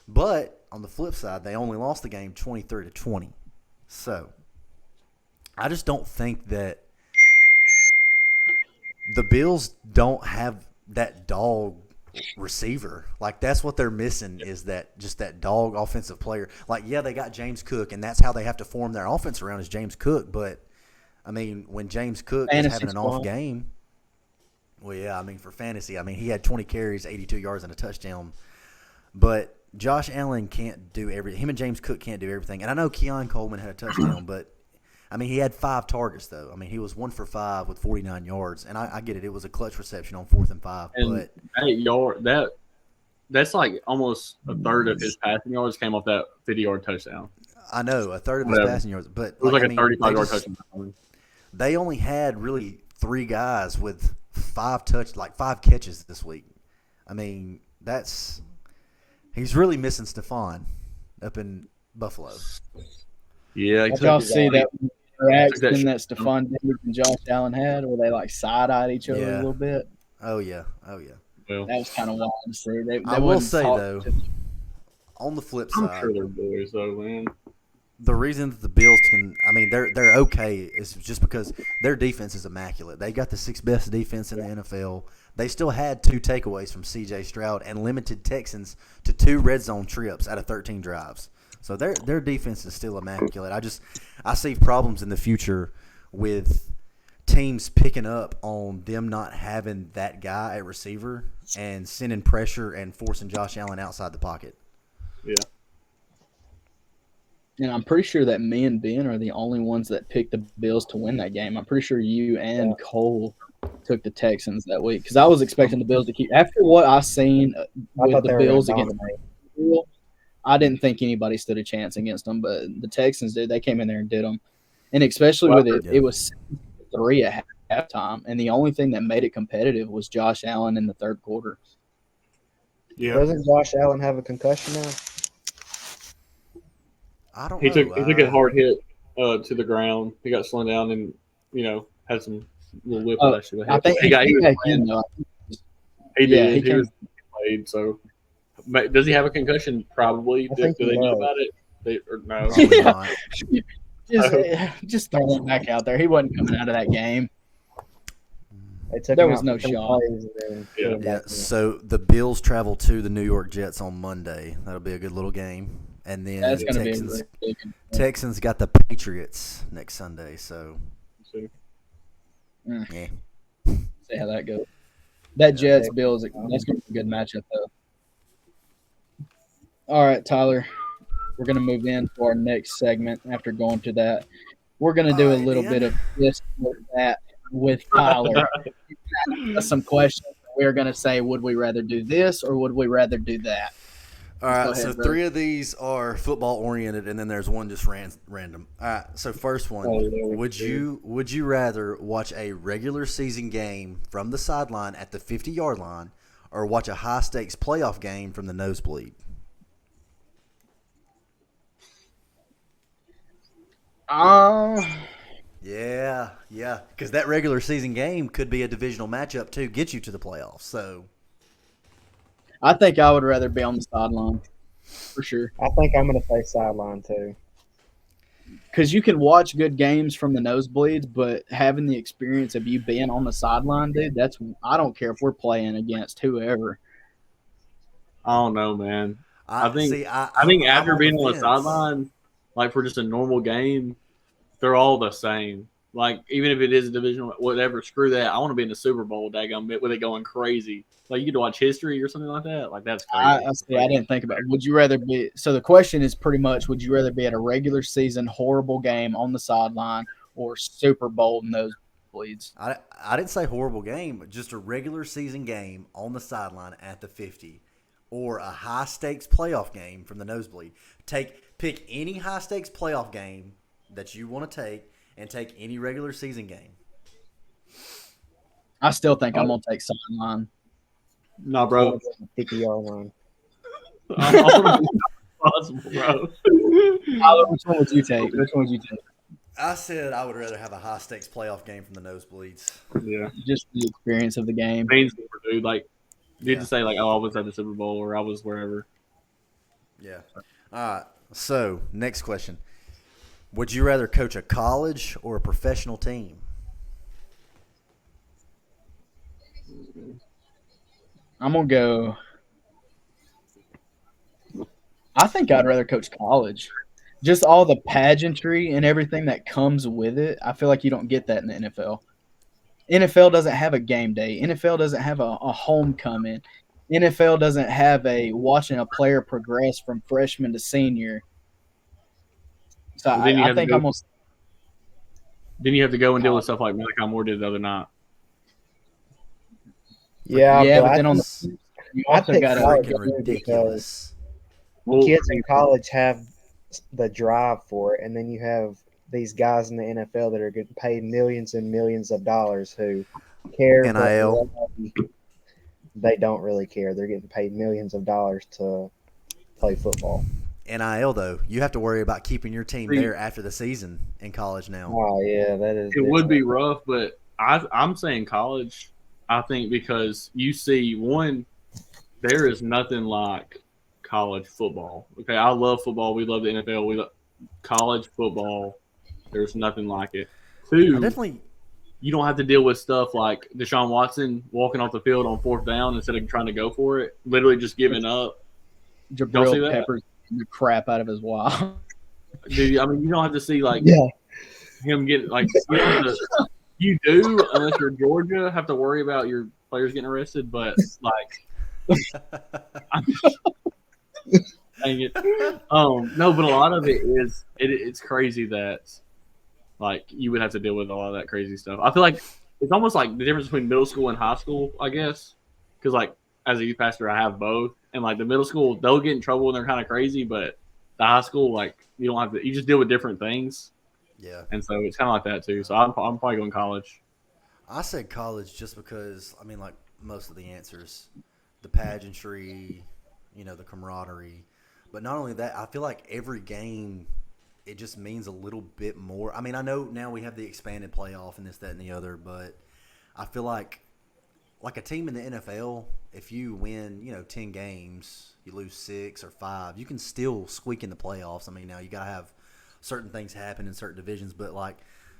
But on the flip side, they only lost the game 23-20. So I just don't think that the Bills don't have that dog receiver. Like, that's what they're missing, is that dog offensive player. Like, yeah, they got James Cook, and that's how they have to form their offense around, is James Cook. But I mean, when James Cook is having an off game, well, yeah, I mean, for fantasy, I mean, he had 20 carries, 82 yards, and a touchdown. But Josh Allen can't do everything. Him and James Cook can't do everything. And I know Keon Coleman had a touchdown, but I mean, he had 5 targets, though. I mean, he was 1 for 5 with 49 yards. And I get it. It was a clutch reception on 4th and 5. And that's like almost a third of his passing yards came off that 50-yard touchdown. I know, a third of his passing yards. But it was like a 35-yard touchdown. They only had really 3 guys with 5 catches this week. I mean, he's really missing Stephon up in Buffalo. Yeah, did y'all see that reaction that Stephon Diggs and Josh Allen had, where they like side-eyed each other a little bit? Oh yeah. Well, that was kind of wild to see. I will say though, on the flip side, I'm sure they're boys though, man. The reason that the Bills they're okay is just because their defense is immaculate. They got the 6th best defense in the NFL. They still had 2 takeaways from C.J. Stroud and limited Texans to 2 red zone trips out of 13 drives. So their defense is still immaculate. I see problems in the future with teams picking up on them not having that guy at receiver and sending pressure and forcing Josh Allen outside the pocket. Yeah. And I'm pretty sure that me and Ben are the only ones that picked the Bills to win that game. I'm pretty sure you and Cole took the Texans that week, because I was expecting the Bills to keep. After what I seen with the Bills against the I didn't think anybody stood a chance against them, but the Texans did. They came in there and did them. And especially with it was 3 at halftime, and the only thing that made it competitive was Josh Allen in the third quarter. Yeah. Doesn't Josh Allen have a concussion now? I don't know. He took a hard hit to the ground. He got slowed down and, had some little whiplash. I think he did. He was played, so. Does he have a concussion? Probably. Do they know about it? Or no? Just throw him back out there. He wasn't coming out of that game. There was no shot. Yeah. So the Bills travel to the New York Jets on Monday. That'll be a good little game. And then Texans got the Patriots next Sunday. So yeah. See how that goes. That Jets Bills, that's going to be a good matchup though. All right, Tyler, we're going to move into our next segment after going to that. We're going to do a little bit of this with that with Tyler. Some questions. We're going to say, would we rather do this or would we rather do that? All right, so 3 of these are football-oriented, and then there's one just random. All right, so first one, would you rather watch a regular season game from the sideline at the 50-yard line or watch a high-stakes playoff game from the nosebleed? Yeah, because that regular season game could be a divisional matchup to get you to the playoffs. So, I think I would rather be on the sideline for sure. I think I'm going to play sideline too. Because you can watch good games from the nosebleeds, but having the experience of you being on the sideline, dude, I don't care if we're playing against whoever. I don't know, man. I think after being on the sideline, like for just a normal game, they're all the same. Like even if it is a divisional, whatever, screw that. I want to be in the Super Bowl, daggum, with it going crazy. Like you get to watch history or something like that. Like that's crazy. I didn't think about it. Would you rather be? So the question is pretty much: would you rather be at a regular season horrible game on the sideline or Super Bowl nosebleeds? I didn't say horrible game, just a regular season game on the sideline at the 50, or a high stakes playoff game from the nosebleed. Pick any high stakes playoff game that you want to take, and take any regular season game. I still think I'm gonna take sideline. Nah, bro. 50-yard line. Possible, bro. Tyler, which one would you take? Which one would you take? I said I would rather have a high stakes playoff game from the nosebleeds. Yeah. Just the experience of the game. Means more, dude. Like, you Yeah. just say, like, oh, I was at the Super Bowl or I was wherever. Yeah. All right. So, next question. Would you rather coach a college or a professional team? I'm gonna go. I think I'd rather coach college. Just all the pageantry and everything that comes with it. I feel like you don't get that in the NFL. NFL doesn't have a game day. NFL doesn't have a homecoming. NFL doesn't have a watching a player progress from freshman to senior. So Well, then you I have to think go- I'm gonna. Then you have to go and deal with stuff like Malachi Moore did the other night. Yeah, Yeah, but but then on It's the you I also think got to. college freaking ridiculous. Well, kids in college have the drive for it, and then you have these guys in the NFL that are getting paid millions and millions of dollars who care, NIL. but they don't really care. They're getting paid millions of dollars to play football. NIL, though, you have to worry about keeping your team See- there after the season in college now. Oh yeah, that is. it would be rough, but I'm saying college. I think because you see, one, there is nothing like college football. Okay, I love football. We love the NFL. We love college football. There's nothing like it. I Two, definitely. you don't have to deal with stuff like Deshaun Watson walking off the field on 4th down instead of trying to go for it, literally just giving up. Y'all see Jabril that? Peppers the crap out of his wild. Dude, I mean, you don't have to see like Yeah, him getting like you don't have to. You do, unless you're Georgia, have to worry about your players getting arrested. But like, dang it. No, but a lot of it is it's crazy that like you would have to deal with a lot of that crazy stuff. I feel like it's almost like the difference between middle school and high school, I guess, because like as a youth pastor, I have both, and like the middle school, they'll get in trouble and they're kind of crazy, but the high school, like you don't have to, you just deal with different things, Yeah. and so it's kind of like that too. So I'm probably going college. I said college just because, I mean, like most of the answers, the pageantry, the camaraderie. But not only that, I feel like every game, it just means a little bit more. I mean, I know now we have the expanded playoff and this, that, and the other, but I feel like a team in the NFL, if you win, 10 games, you lose 6 or 5, you can still squeak in the playoffs. I mean, now you got to have certain things happen in certain divisions, but like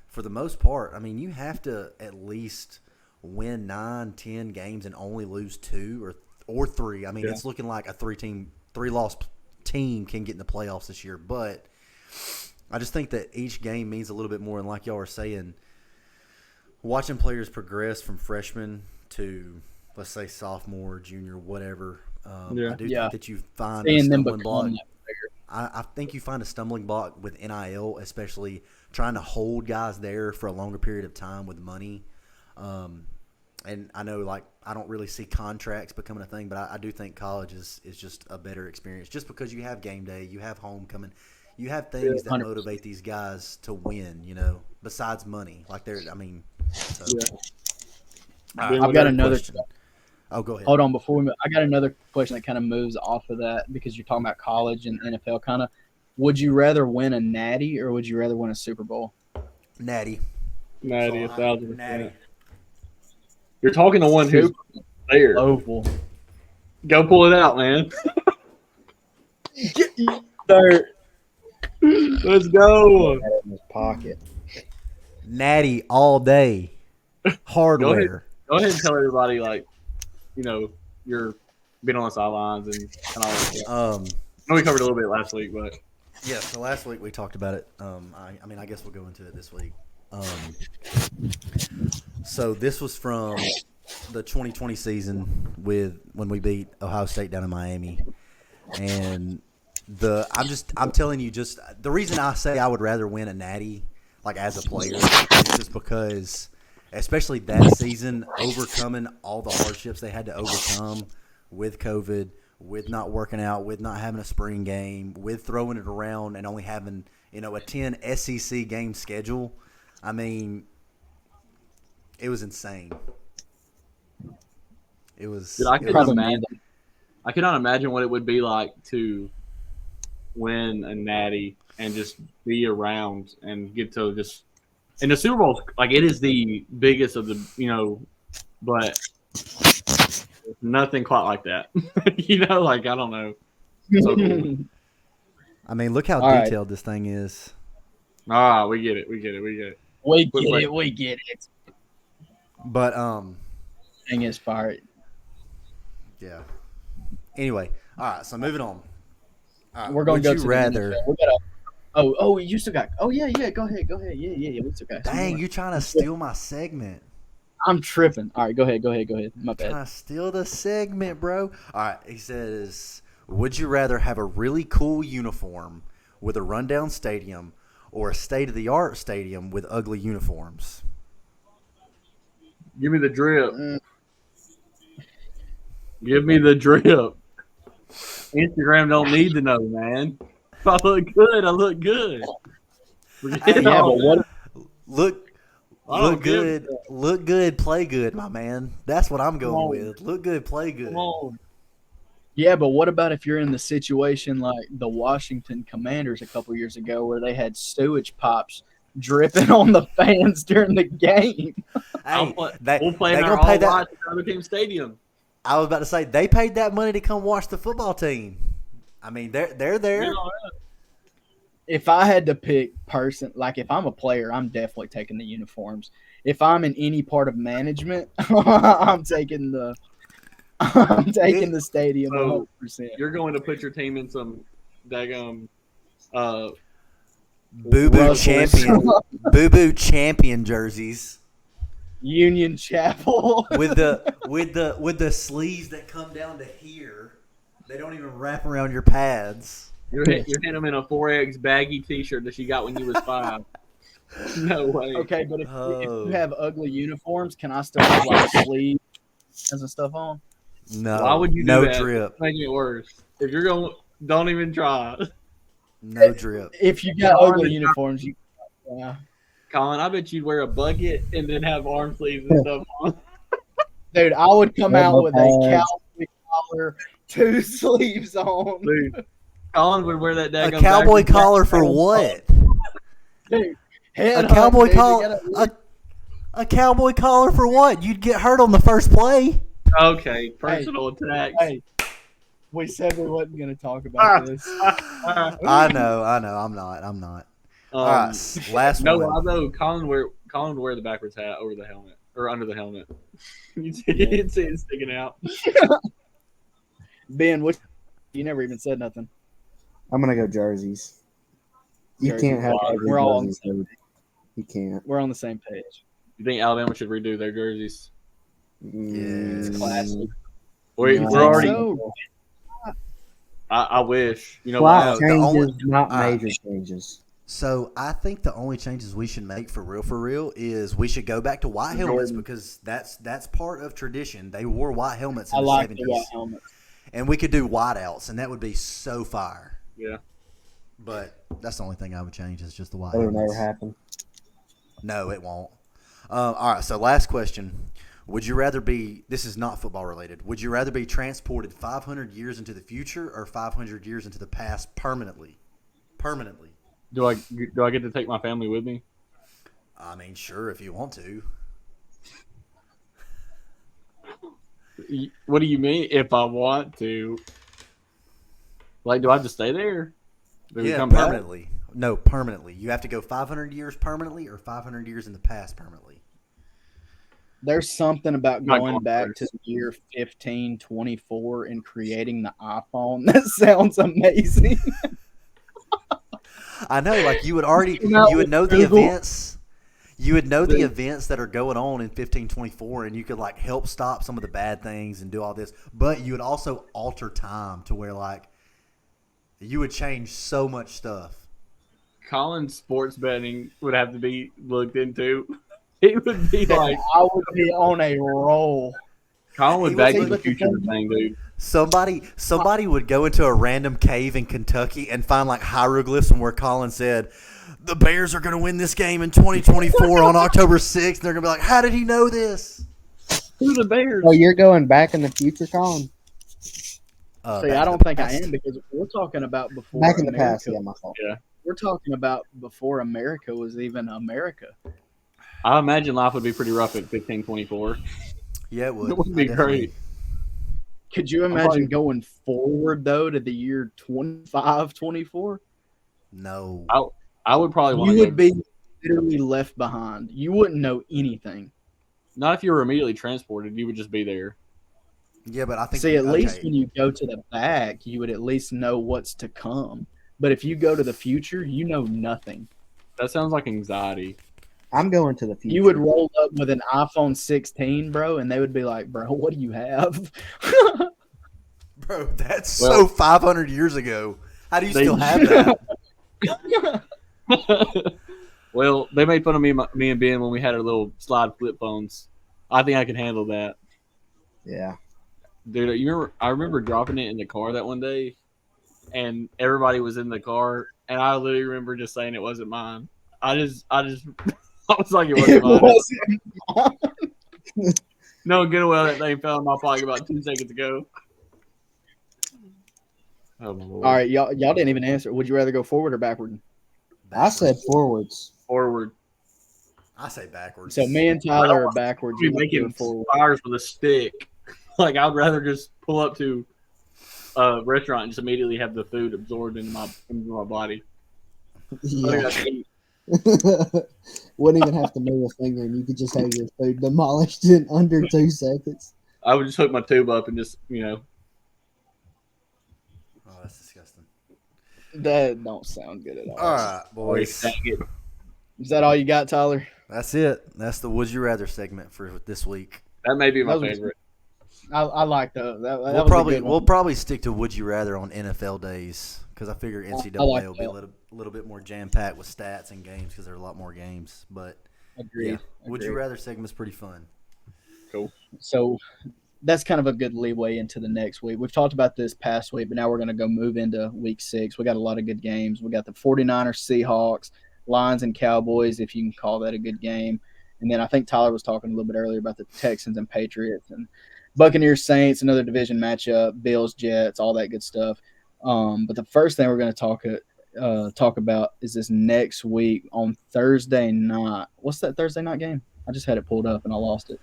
for the most part, I mean, you have to at least win 9, 10 games and only lose 2 or 3. I mean, it's looking like a 3-loss team can get in the playoffs this year, but I just think that each game means a little bit more. And like y'all were saying, watching players progress from freshman to, let's say, sophomore, junior, whatever, I do think that you find a Seeing them stumbling become block. that player. I think you find a stumbling block with NIL, especially trying to hold guys there for a longer period of time with money. And I know, like, I don't really see contracts becoming a thing, but I do think college is just a better experience just because you have game day, you have homecoming, you have things that 100%. motivate these guys to win, besides money. Like, so. All right, I've got third another. question. Oh, go ahead. Hold on, before we move, I got another question that kind of moves off of that because you're talking about college and NFL. Kind of, would you rather win a natty or would you rather win a Super Bowl? Natty. Maddie, So, 1,000%. Natty. You're talking to one who's there. Oval. Go pull it out, man. Third. Let's go. had it in his pocket. Natty all day. Hardware. Go ahead and tell everybody, like, you're being on the sidelines and all that stuff. I know we covered a little bit last week, but Yeah, so last week we talked about it. I mean, I guess we'll go into it this week. So this was from the 2020 season when we beat Ohio State down in Miami, and I'm telling you, just the reason I say I would rather win a natty, like as a player, is just because, especially that season, overcoming all the hardships they had to overcome with COVID, with not working out, with not having a spring game, with throwing it around and only having, a 10 SEC game schedule. I mean, it was insane. It was. Dude, I it could was- imagine. I cannot imagine what it would be like to win a natty and just be around and get to just. And the Super Bowl, like it is the biggest of the, but nothing quite like that. Like I don't know. So cool. I mean, look how All right. detailed this thing is. We get it. We get it. We get it. But Thing is part. yeah. Anyway, all right. So moving on. All right, We're gonna would go you to rather? The NFL. We gotta, you still got. Oh yeah. Go ahead. Yeah. We still got. some Dang, more. you trying to steal my segment? I'm tripping. All right, go ahead. My bad. Trying to steal the segment, bro. All right. He says, "Would you rather have a really cool uniform with a rundown stadium, or a state-of-the-art stadium with ugly uniforms?" Give me the drip. Mm. Give me the drip. Instagram don't need to know, man. If I look good, I look good. Forget Yeah, all but what? Look I don't good. give Look good. Play good, my man. That's what I'm going on. with. Look good. Play good. Come on. Yeah, but what about if you're in the situation like the Washington Commanders a couple years ago, where they had sewage pops dripping on the fans during the game? Hey, We'll play they in our gonna pay all that. white other team stadium. I was about to say they paid that money to come watch the football team. I mean, they're there. You know, If I had to pick like if I'm a player, I'm definitely taking the uniforms. If I'm in any part of management, I'm taking the stadium So, 100%. you're going to put your team in some daggum Boo Boo Russell's. champion, Boo Boo champion jerseys Union Chapel. with the sleeves that come down to here. They don't even wrap around your pads. You're hitting them in a 4X baggy T-shirt that you got when you was 5. No way. Okay, but if Oh. you have ugly uniforms, can I still have like sleeves and stuff on? No, Why would you do no that? drip, Making it worse. If you're going, don't even try. no drip. If you got Arm ugly and- uniforms, you. Colin, I bet you'd wear a bucket and then have arm sleeves and stuff on. Dude, I would come out Elbow with a pads. cowboy collar, 2 sleeves on. Dude, Colin would wear that A daggum cowboy backwards. collar for what? Dude, A head cowboy dude, you collar. gotta- A cowboy collar for what? You'd get hurt on the first play. Okay, personal attacks. Hey, we said we wasn't going to talk about this. I know. I'm not. All right, last No, one. although Colin would wear the backwards hat over the helmet or under the helmet. You'd see it sticking out. Ben, you never even said nothing. I'm gonna go jerseys. You Jerseys. can't have Well, ugly we're all on jerseys, dude. You can't. We're on the same page. You think Alabama should redo their jerseys? Yes. Classic. We're No. already. So, I wish. You know Slight what? the only- changes, not Alright. major changes. So I think the only changes we should make for real is we should go back to white helmets Jordan. because that's part of tradition. They wore white helmets in I the like 70s. the white helmet. And we could do whiteouts, and that would be so fire. Yeah. But that's the only thing I would change is just the white That'll helmets. never happen. No, it won't. All right, so last question. Would you rather be – this is not football related. Would you rather be transported 500 years into the future or 500 years into the past permanently? Permanently. Do I get to take my family with me? I mean, sure, if you want to. What do you mean? If I want to? Like, do I have to stay there? Do we Yeah, come back? permanently. No, permanently. You have to go 500 years permanently or 500 years in the past permanently. There's something about Not going going back first. to the year 1524 and creating the iPhone. That sounds amazing. I know, like you would already, Not you would know the Google. events. You would know the events that are going on in 1524, and you could like help stop some of the bad things and do all this. But you would also alter time to where like you would change so much stuff. Colin's sports betting would have to be looked into. It would be like I would be on a roll. Colin would He back was to the able to future think- thing, dude. Somebody would go into a random cave in Kentucky and find like hieroglyphs from where Collin said, the Bears are going to win this game in 2024 on October 6th. They're going to be like, how did he know this? Who the Bears? Oh, you're going back in the future, Colin? See, Back I to don't the think I past. am because we're talking about before Back in the past, America. yeah, my fault. Yeah. We're talking about before America was even America. I imagine life would be pretty rough at 15-24. Yeah, it would. It would I be definitely- great. Could you imagine going forward though to the year 25-24? No. I would probably want You to would go. be literally left behind. You wouldn't know anything. Not if you were immediately transported. You would just be there. Yeah, but I think See, at least okay. when you go to the back, you would at least know what's to come. But if you go to the future, you know nothing. That sounds like anxiety. I'm going to the future. You would roll up with an iPhone 16, bro, and they would be like, "Bro, what do you have?" Bro, that's Well- so 500 years ago. How do you They- still have that? Well, they made fun of me and Ben when we had our little slide flip phones. I think I can handle that. Yeah. Dude, I remember dropping it in the car that one day, and everybody was in the car, and I literally remember just saying it wasn't mine. I was like it wasn't mine. No good well that thing fell in my pocket about 2 seconds ago. Oh my lord! All right, y'all didn't even answer. Would you rather go forward or backward? I said forwards. Forward. I say backwards. So me and Tyler are backwards. Be You want to go making forward. fires with a stick. Like I'd rather just pull up to a restaurant and just immediately have the food absorbed into my body. I think Yeah. that's neat. Wouldn't even have to move a finger, and you could just have your food demolished in under 2 seconds. I would just hook my tube up and just Oh, that's disgusting. That don't sound good at all. All right, boys. dang it. Is that all you got, Tyler? That's it. That's the Would You Rather segment for this week. That may be my That was- favorite. I like that. That We'll was a probably good one. we'll probably stick to Would You Rather on NFL days because I figure NCAA like will be a that. little bit more jam packed with stats and games because there are a lot more games. But Agreed. yeah, Would You Agreed. Rather segment's pretty fun. So that's kind of a good leeway into the next week. We've talked about this past week, but now we're going to go move into week 6. We got a lot of good games. We got the 49ers, Seahawks, Lions, and Cowboys, if you can call that a good game. And then I think Tyler was talking a little bit earlier about the Texans and Patriots and Buccaneers, Saints, another division matchup, Bills, Jets, all that good stuff. But the first thing we're going to talk about is this next week on Thursday night. What's that Thursday night game? I just had it pulled up and I lost it.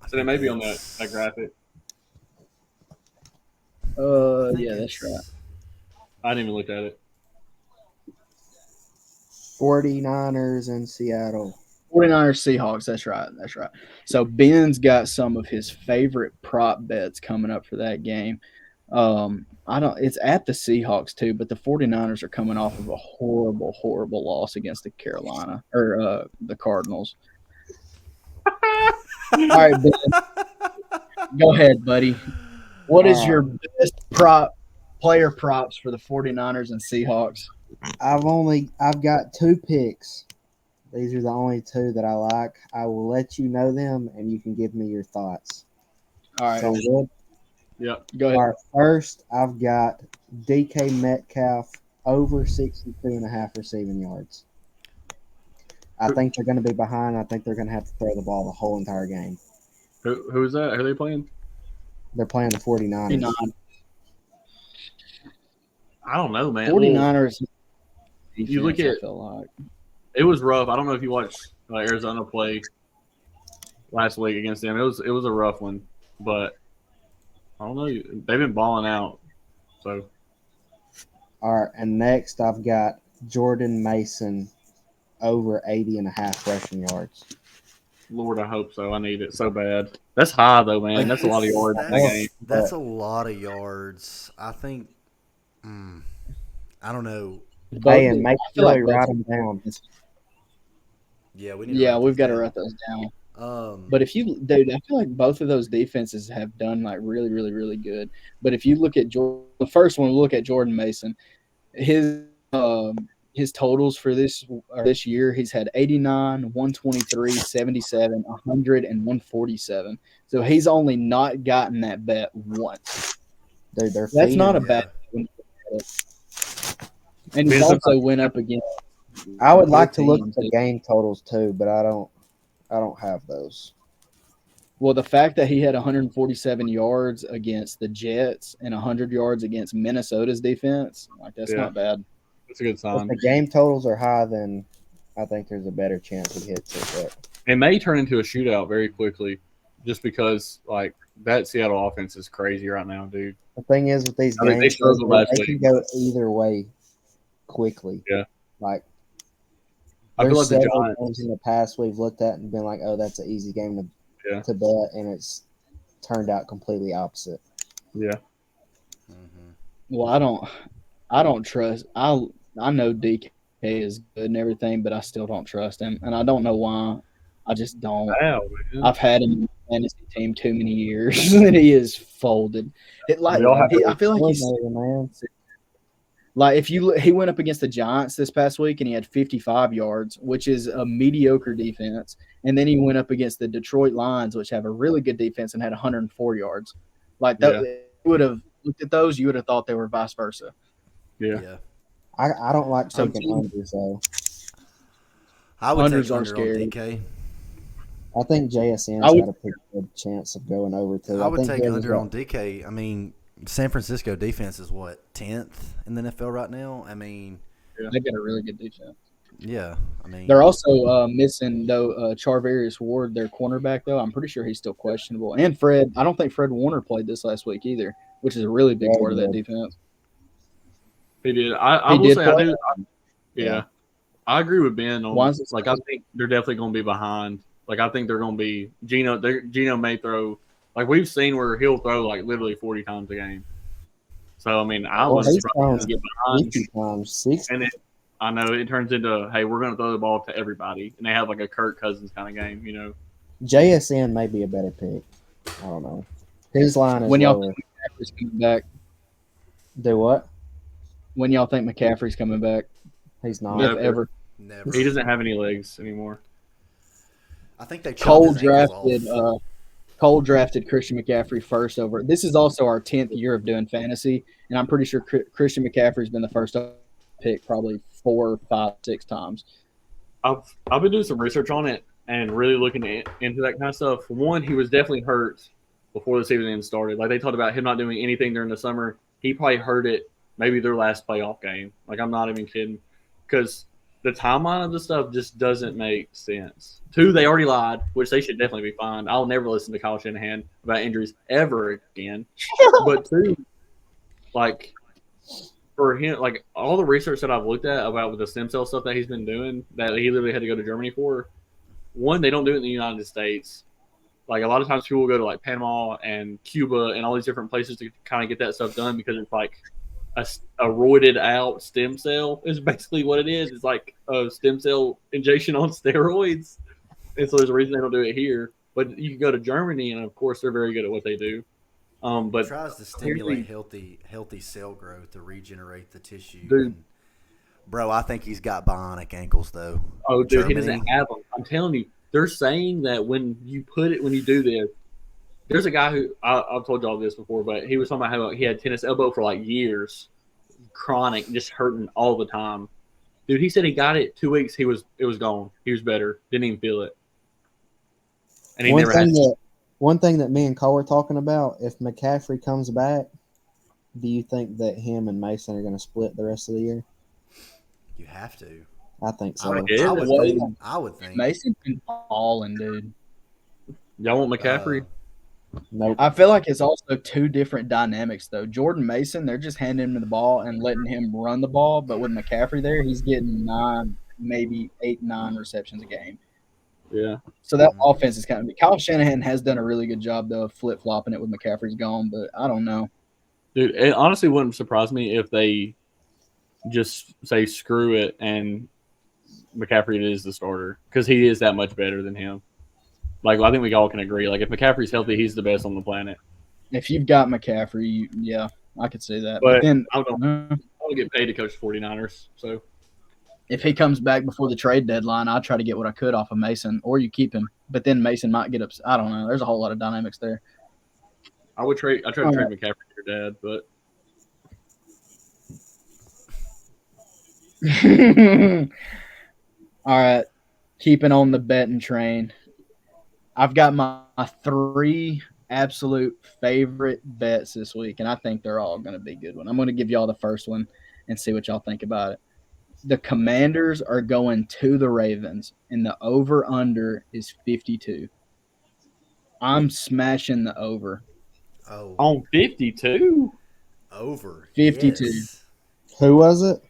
So it may be on that graphic. Yeah, that's right. I didn't even look at it. 49ers in Seattle. 49ers Seahawks. That's right. That's right. So Ben's got some of his favorite prop bets coming up for that game. It's at the Seahawks too, but the 49ers are coming off of a horrible loss against the the Cardinals. All right, Ben. Go ahead, buddy. What is your best player props for the 49ers and Seahawks? I've got 2 picks. These are the only 2 that I like. I will let you know them, and you can give me your thoughts. All right, Sound good? Yep. go ahead. All right, first, I've got DK Metcalf over 62.5 receiving yards. I think they're going to be behind. I think they're going to have to throw the ball the whole entire game. Who's that? Who are they playing? They're playing the 49ers. 49ers. I don't know, man. 49ers. You look defense, at- I feel like. It was rough. I don't know if you watched Arizona play last week against them. It was a rough one, but I don't know. They've been balling out. So All right, and next I've got Jordan Mason over 80.5 rushing yards. Lord, I hope so. I need it so bad. That's high though, man. That's a lot of yards in that game. That's a lot of yards. I think. I don't know. Hey, and make I feel sure like you write them down. Yeah, we need. Yeah, we've got to to write those down. But But if you, dude, I feel like both of those defenses have done like really, really, really good. But if you look at the first one, look at Jordan Mason, his totals for this year, he's had 89, 123, 77, 100, and 147. So he's only not gotten that bet once. Dude, they're That's feeding not a them. bad. And he's also went up against. I would like to look teams at the game totals too, but I don't have those. Well, the fact that he had 147 yards against the Jets and 100 yards against Minnesota's defense, like that's Yeah. not bad. That's a good If sign. the game totals are high, then I think there's a better chance he hits it. But It may turn into a shootout very quickly, just because like that Seattle offense is crazy right now, dude. the thing is with these I mean, they games, struggled last they can week. go either way quickly. Yeah. Like I feel there's like the several Giants. games in the past we've looked at and been like, oh, that's an easy game Yeah. to bet, and it's turned out completely opposite. Yeah. Mm-hmm. Well, I don't trust. I know DK is good and everything, but I still don't trust him, and I don't know why. I just don't. Wow, man. I've had him in the fantasy team too many years, and he is folded. It like We all have to- I feel like he's Coordinator, man. like if you he went up against the Giants this past week and he had 55 yards, which is a mediocre defense, and then he went up against the Detroit Lions, which have a really good defense, and had 104 yards. Like that, Yeah. you would have looked at those, you would have thought they were vice versa. Yeah. Yeah. I don't like So taking team- unders though. I would Unders take are under on scary. DK. I think JSN's I would- got a pretty good chance of going over too. I would think take his is under got- on DK. I mean, San Francisco defense is what 10th in the NFL right now. I mean, They've got a really good defense. yeah. I mean, They're also missing though Charvarius Ward, their cornerback. Though I'm pretty sure he's still questionable. And Fred, I don't think Fred Warner played this last week either, which is a really big Yeah, part of that he defense. He did. I He will did say I play? do. Yeah. I agree with Ben on Why is it like I think they're definitely going to be behind. Like I think they're going to be Gino. Gino may throw like we've seen where he'll throw like literally 40 times a game. So I mean, I Well, was he's surprised to thrown get behind, 50 times, 60. and I know it turns into hey, we're going to throw the ball to everybody, and they have like a Kirk Cousins kind of game, you know. JSN may be a better pick. I don't know. His line is When y'all lower. think McCaffrey's coming back? Do what? When y'all think McCaffrey's coming back? He's not. No. If ever. never. He doesn't have any legs anymore. I think they chopped Cole his ankles drafted off. Cole drafted Christian McCaffrey first over. This is also our 10th year of doing fantasy, and I'm pretty sure Christian McCaffrey's been the first pick probably 4, 5, 6 times. I've been doing some research on it and really looking into that kind of stuff. One, he was definitely hurt before the season even started. Like they talked about him not doing anything during the summer. He probably hurt it maybe their last playoff game. Like I'm not even kidding, because the timeline of the stuff just doesn't make sense. Two, they already lied, which they should definitely be fined. I'll never listen to Kyle Shanahan about injuries ever again. But two, like for him, like all the research that I've looked at about with the stem cell stuff that he's been doing, that he literally had to go to Germany for. One, they don't do it in the United States. Like a lot of times, people will go to like Panama and Cuba and all these different places to kind of get that stuff done because it's like a roided out stem cell is basically what it is. It's like a stem cell injection on steroids, and so there's a reason they don't do it here. But you can go to Germany, and of course, they're very good at what they do. But It tries to stimulate healthy cell growth to regenerate the tissue. Dude. And, bro, I think he's got bionic ankles though. oh, dude, he Germany. doesn't have them. I'm telling you, they're saying that when you do this, there's a guy who I've told y'all this before, but he was talking about how he had tennis elbow for like years, chronic, just hurting all the time. Dude, he said he got it 2 weeks. It was gone. He was better. Didn't even feel it. And he One never had. thing that me and Cole were talking about, if McCaffrey comes back, do you think that him and Mason are going to split the rest of the year? You have to. I think so. Yeah, I would think. Mason's been balling, dude. Y'all want McCaffrey? Nope. I feel like it's also two different dynamics, though. Jordan Mason, they're just handing him the ball and letting him run the ball. But with McCaffrey there, he's getting 9, maybe 8, 9 receptions a game. Yeah. So that offense is kind of – Kyle Shanahan has done a really good job, though, of flip-flopping it with McCaffrey's gone. But I don't know. Dude, it honestly wouldn't surprise me if they just say screw it and McCaffrey is the starter because he is that much better than him. Like, I think we all can agree. Like, if McCaffrey's healthy, he's the best on the planet. If you've got McCaffrey, yeah, I could see that. But But then I don't get paid to coach 49ers. So, if he comes back before the trade deadline, I'd try to get what I could off of Mason, or you keep him. But then Mason might get upset. I don't know. There's a whole lot of dynamics there. I tried to trade McCaffrey to your dad, but All right. Keeping on the betting train. I've got my three absolute favorite bets this week, and I think they're all going to be good one. I'm going to give y'all the first one and see what y'all think about it. The Commanders are going to the Ravens, and the over under is 52. I'm smashing the over. Oh, On 52? over. 52. Yes. Who was it?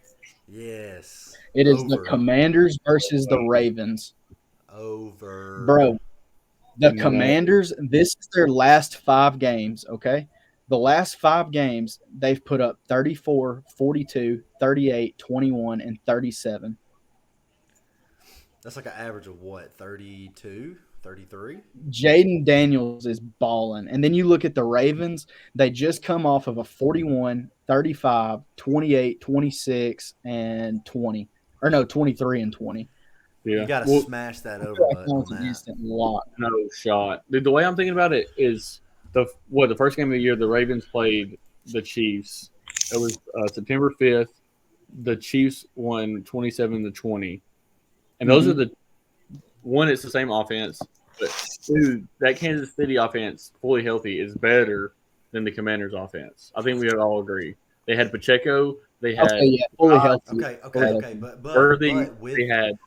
Yes. It is the Over. Commanders versus the Ravens. Over. Bro, the No. Commanders, this is their last 5 games, okay? The last 5 games, they've put up 34, 42, 38, 21, and 37. That's like an average of what? 32? 33? Jaden Daniels is balling. And then you look at the Ravens, they just come off of a 41, 35, 28, 26, and 20. Or no, 23 and 20. You Yeah. got to Well, smash that I over feel like button that on was an that. instant lock. no shot. Dude, the way I'm thinking about it is the first game of the year the Ravens played the Chiefs. It was September 5th. The Chiefs won 27-20, and those are the one. It's the same offense, but dude, that Kansas City offense, fully healthy, is better than the Commanders' offense. I think we would all agree. They had Pacheco. They had Okay, yeah, fully healthy. Okay. But Worthy. with They had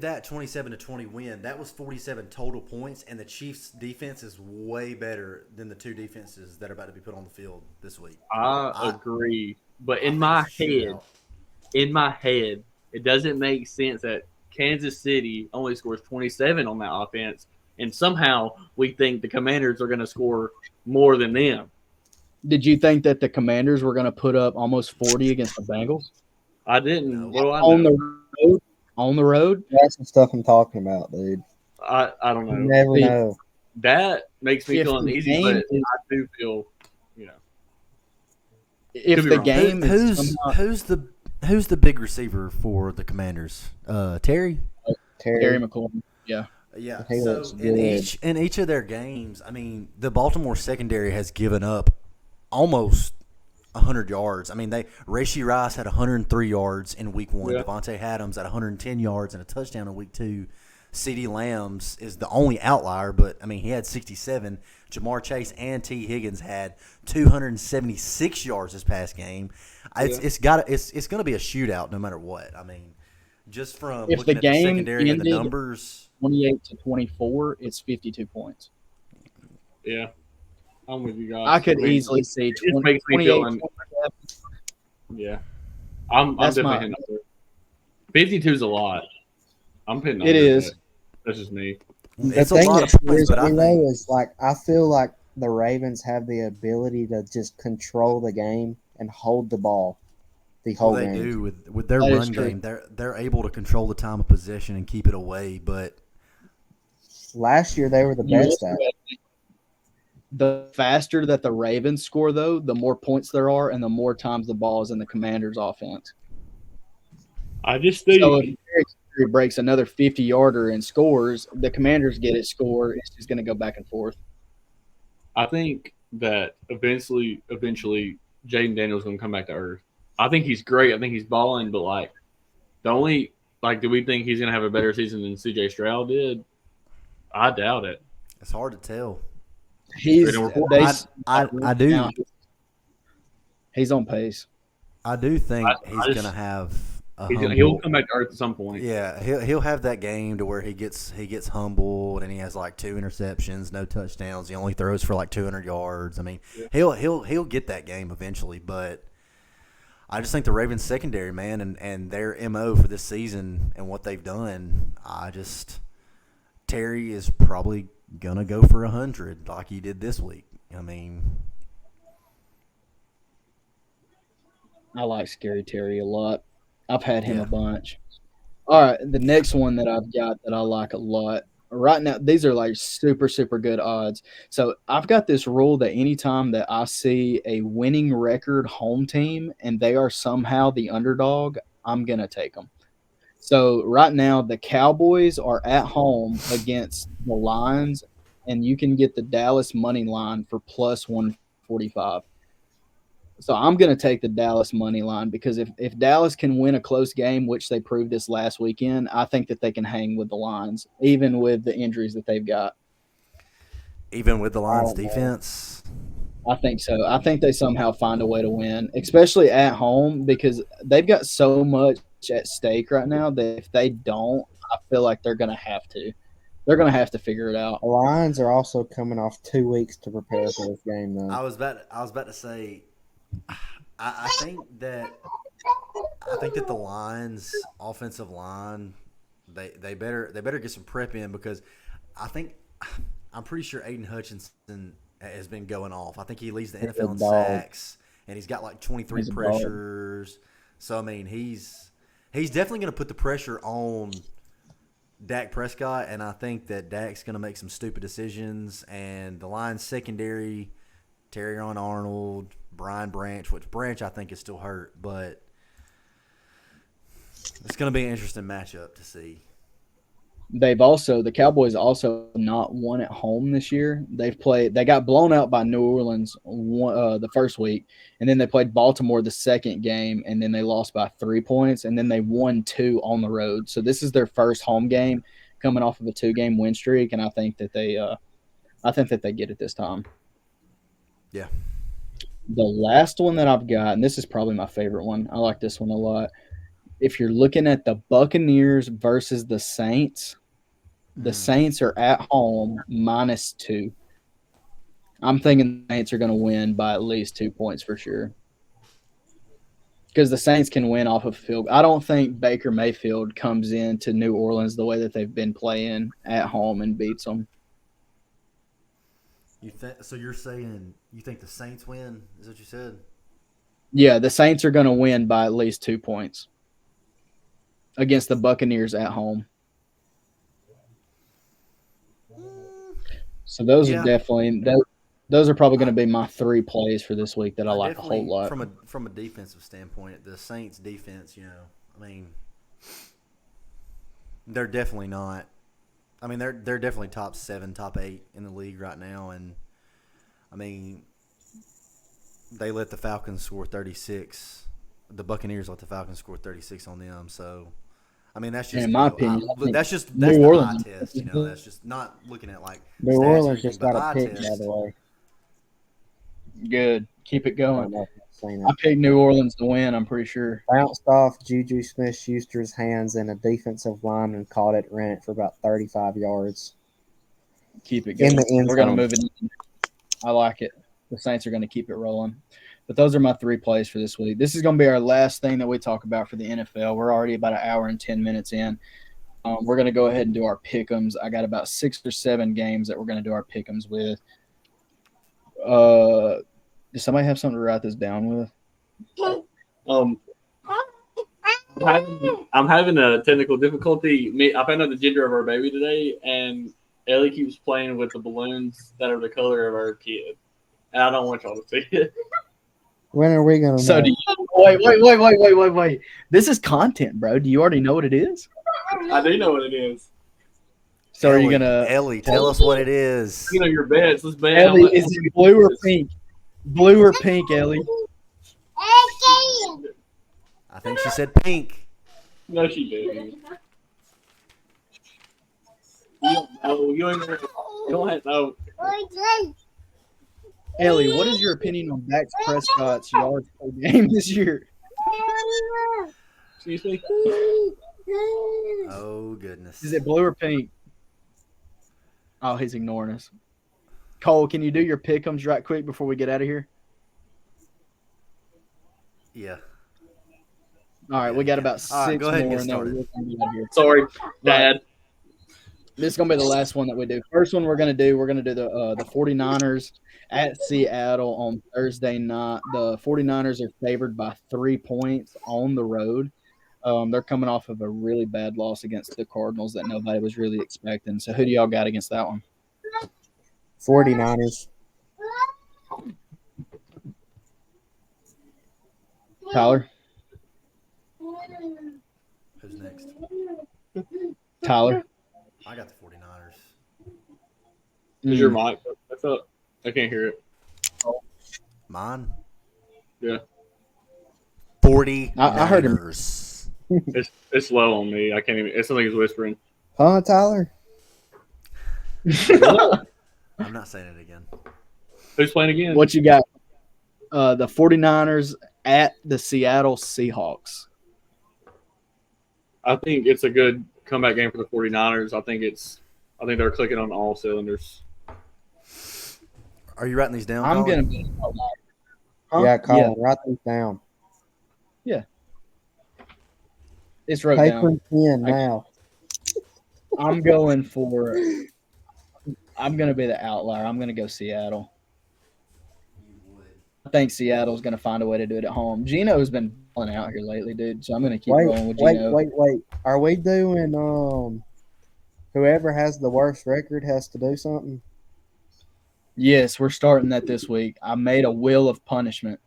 that 27-20 win, that was 47 total points, and the Chiefs' defense is way better than the two defenses that are about to be put on the field this week. I agree, but I think it's a shootout. in my head, it doesn't make sense that Kansas City only scores 27 on that offense, and somehow we think the Commanders are going to score more than them. Did you think that the Commanders were going to put up almost 40 against the Bengals I didn't. No. What do I on know? the road? On the road, That's the stuff I'm talking about, dude. I don't You know. never See, know. That makes me if feel the uneasy, game but is I do feel, you know, if Could be the wrong. game is Who's the big receiver for the Commanders? Terry. Terry McLaurin, yeah, Yeah. He So looks good. in each of their games, I mean, the Baltimore secondary has given up almost 100 yards. I mean, Rashee Rice had 103 yards in week 1. Yeah. Devontae Adams at 110 yards and a touchdown in week 2. CeeDee Lamb's is the only outlier, but I mean, he had 67. Jamar Chase and T. Higgins had 276 yards this past game. It's going to be a shootout no matter what. I mean, just from if looking the at the game secondary and the ended numbers. 28-24, it's 52 points. yeah, I'm with you guys. I could mean, easily see it just makes me feel 28. yeah. I'm That's definitely my- hitting up there. 52 is a lot. I'm hitting. It under is. that. That's just me. It's a thing lot that of points, scares but I me, think though, is like I feel like the Ravens have the ability to just control the game and hold the ball the whole they game. do with their That is run true. game. They're able to control the time of possession and keep it away, but Last year they were the You best look at it. The faster that the Ravens score, though, the more points there are, and the more times the ball is in the Commanders' offense. I just think So if Terry breaks another 50-yarder and scores, the Commanders get it score. It's just going to go back and forth. I think that eventually, Jaden Daniels going to come back to earth. I think he's great. I think he's balling, but like the only do we think he's going to have a better season than C.J. Stroud did? I doubt it. it's hard to tell. He's I do. He's on pace. I do think I he's just- going to have a He'll humble. come back to earth at some point. Yeah, he'll have that game to where he gets humbled and he has like 2 interceptions, no touchdowns. He only throws for like 200 yards. I mean, he'll get that game eventually, but I just think the Ravens secondary, man, and their MO for this season and what they've done, Terry is probably gonna go for 100 like he did this week. I mean, I like Scary Terry a lot. I've had him Yeah. a bunch. All right, the next one that I've got that I like a lot. Right now, these are like super, super good odds. So I've got this rule that anytime that I see a winning record home team and they are somehow the underdog, I'm going to take them. So right now, the Cowboys are at home against the Lions, and you can get the Dallas money line for plus 145. So I'm going to take the Dallas money line because if Dallas can win a close game, which they proved this last weekend, I think that they can hang with the Lions, even with the injuries that they've got. Even with the I Lions don't know. defense. I think so. I think they somehow find a way to win, especially at home because they've got so much at stake right now that if they don't, I feel like they're going to have to. They're going to have to figure it out. The Lions are also coming off 2 weeks to prepare for this game, though. I was about to say, I think that the Lions offensive line, they better get some prep in because I'm pretty sure Aiden Hutchinson has been going off. I think he leads the He's NFL a in dog. sacks, and he's got like 23 He's a dog. pressures. So I mean, he's definitely going to put the pressure on Dak Prescott, and I think that Dak's going to make some stupid decisions. And the Lions secondary, Terrion Arnold, Brian Branch, which Branch I think is still hurt, but it's going to be an interesting matchup to see. The Cowboys also not won at home this year. They got blown out by New Orleans the first week, and then they played Baltimore the second game, and then they lost by 3 points, and then they won 2 on the road. So this is their first home game coming off of a 2-game win streak, and I think that they get it this time. Yeah. The last one that I've got, and this is probably my favorite one. I like this one a lot. If you're looking at the Buccaneers versus the Saints, the Saints are at home -2. I'm thinking the Saints are going to win by at least 2 points for sure. Because the Saints can win off of field. I don't think Baker Mayfield comes into New Orleans the way that they've been playing at home and beats them. So you're saying you think the Saints win? Is what you said? Yeah, the Saints are going to win by at least 2 points against the Buccaneers at home. So those are definitely those are probably going to be my 3 plays for this week that I like a whole lot. From a defensive standpoint, the Saints defense, I mean, they're definitely not. I mean, they're definitely top 7, top 8 in the league right now, and I mean, they let the Falcons score 36. The Buccaneers let the Falcons score 36 on them. So, I mean, that's just in my opinion. That's New the Orleans eye test. That's just not looking at like New stats Orleans or anything, just but got a eye pick, test. by the way. Good. Keep it I don't going. know if you've seen I it. picked New Orleans to win, I'm pretty sure. Bounced off Juju Smith-Schuster's hands, and a defensive lineman caught it, ran it for about 35 yards. Keep it going. In the end We're going to zone. move it in. I like it. The Saints are going to keep it rolling. But those are my 3 plays for this week. This is going to be our last thing that we talk about for the NFL. We're already about an hour and 10 minutes in. We're going to go ahead and do our pick'ems. I got about 6 or 7 games that we're going to do our pick'ems with. Does somebody have something to write this down with? I'm having a technical difficulty. I found out the gender of our baby today, and Ellie keeps playing with the balloons that are the color of our kid, and I don't want y'all to see it. When are we going to So know? do you, wait. This is content, bro. Do you already know what it is? I do know what it is. So are you going to Ellie, tell us what it is. You know your beds. Let's bet. Ellie, is it blue or pink? Blue or pink, Ellie? I think she said pink. No, she didn't. You don't know. You don't have no. Ellie, what is your opinion on Dak Prescott's yards per game this year? Excuse me. Oh goodness. Is it blue or pink? Oh, he's ignoring us. Cole, can you do your pick'ems right quick before we get out of here? Yeah. All right, we got about 6 All right, go ahead and more, get and then started. we're going to get out of here. Sorry, Dad. This is going to be the last one that we do. First one we're going to do the 49ers at Seattle on Thursday night. The 49ers are favored by 3 points on the road. They're coming off of a really bad loss against the Cardinals that nobody was really expecting. So who do y'all got against that one? 49ers. Tyler? Who's next? Tyler? I got the 49ers. Is your mic? What's up? I can't hear it. Mine? Yeah. 49ers. I heard him. It's low on me. I can't even. It's something he's whispering. Huh, Tyler? I'm not saying it again. Who's playing again? What you got? The 49ers at the Seattle Seahawks. I think it's a good comeback game for the 49ers. I think they're clicking on all cylinders. Are you writing these down? I'm Colin? going to be Huh? Yeah, Collin, write these down. It's wrote Paper down. and pen now. I'm going to be the outlier. I'm going to go Seattle. I think Seattle's going to find a way to do it at home. Gino's been balling out here lately, dude. So I'm going to keep rolling with Gino. Wait. Are we doing whoever has the worst record has to do something? Yes, we're starting that this week. I made a wheel of punishment.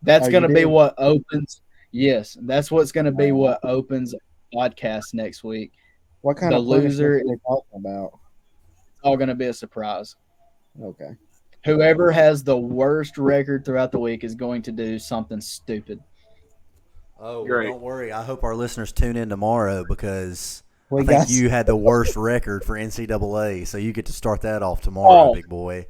That's Oh, going to you be did? what opens. Yes, that's what's going to be what opens podcast next week. What kind The of punishment loser are we talking about? It's all going to be a surprise. Okay. Whoever has the worst record throughout the week is going to do something stupid. Oh, well, Great. don't worry. I hope our listeners tune in tomorrow because We I think got you had the worst record for NCAA, so you get to start that off tomorrow, Oh. big boy.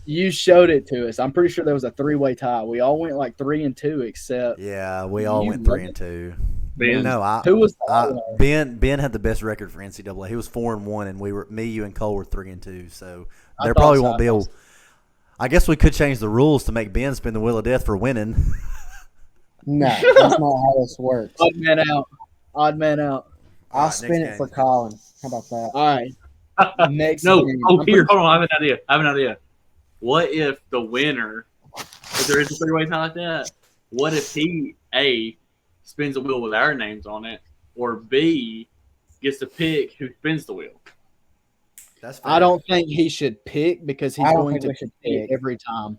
You showed it to us. I'm pretty sure there was a 3-way tie. We all went like 3-2 except Yeah, we all You went love 3-2. Ben, No, who was the outlier? Ben had the best record for NCAA. He was 4-1, and you and Cole were 3-2. So I there thought probably so. won't be I a. thought so. I guess we could change the rules to make Ben spin the wheel of death for winning. no. That's not how this works. Odd man out. Odd man out. I'll Alright, spin next it for game. Colin. How about that? All right. Next no. game. Oh, I'm here, pretty- hold on. I have an idea. What if the winner, if there is a 3-way tie like that, what if he A spins a wheel with our names on it, or B gets to pick who spins the wheel? That's fair. I don't think he should pick because he's I don't going think to we should pick pick. every time.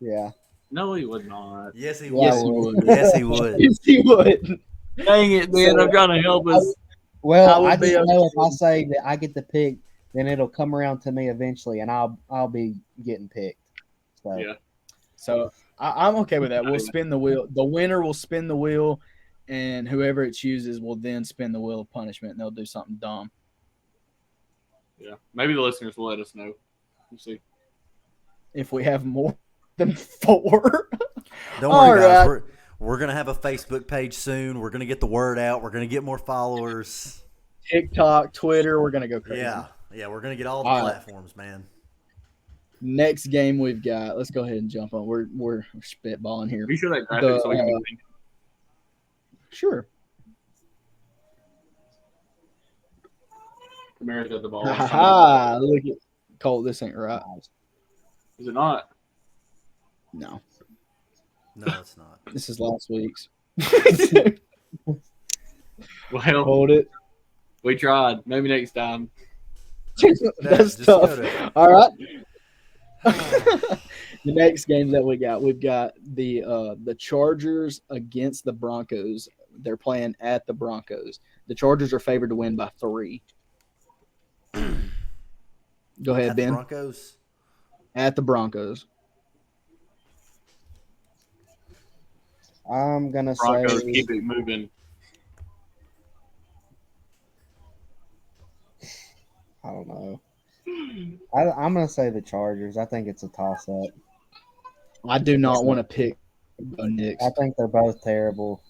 Yeah. No, he would not. Yes, he Yeah, would. Yes, he would. Yes, he would. Yes, he would. Dang it, man! I'm trying to help us. Well, I I would be just know if I okay. say that I get to pick, then it'll come around to me eventually, and I'll be getting picked. So Yeah. So I'm okay with that. We'll spin the wheel. The winner will spin the wheel, and whoever it chooses will then spin the wheel of punishment, and they'll do something dumb. Yeah, maybe the listeners will let us know. We'll see. If we have more than 4. Don't All worry, guys. right. We're gonna have a Facebook page soon. We're gonna get the word out. We're gonna get more followers. TikTok, Twitter, we're gonna go crazy. Yeah, we're gonna get all the All right. platforms, man. Next game we've got. Let's go ahead and jump on. We're spitballing here. Be sure that graphic so we can be thinking. Sure. Kamara's got the ball. Ha ha! Look at Cole. This ain't right. Is it not? No, No, it's not. this is last week's. Well, Hold it. we tried. Maybe next time. That's just tough. go to- All right. The next game that we've got the Chargers against the Broncos. They're playing at the Broncos. The Chargers are favored to win by 3. Go ahead, At the Ben. Broncos. At the Broncos. I'm gonna Broncos say keep it moving. I don't know. I'm gonna say the Chargers. I think it's a toss up. I do not want to pick Bo Nix. I think they're both terrible.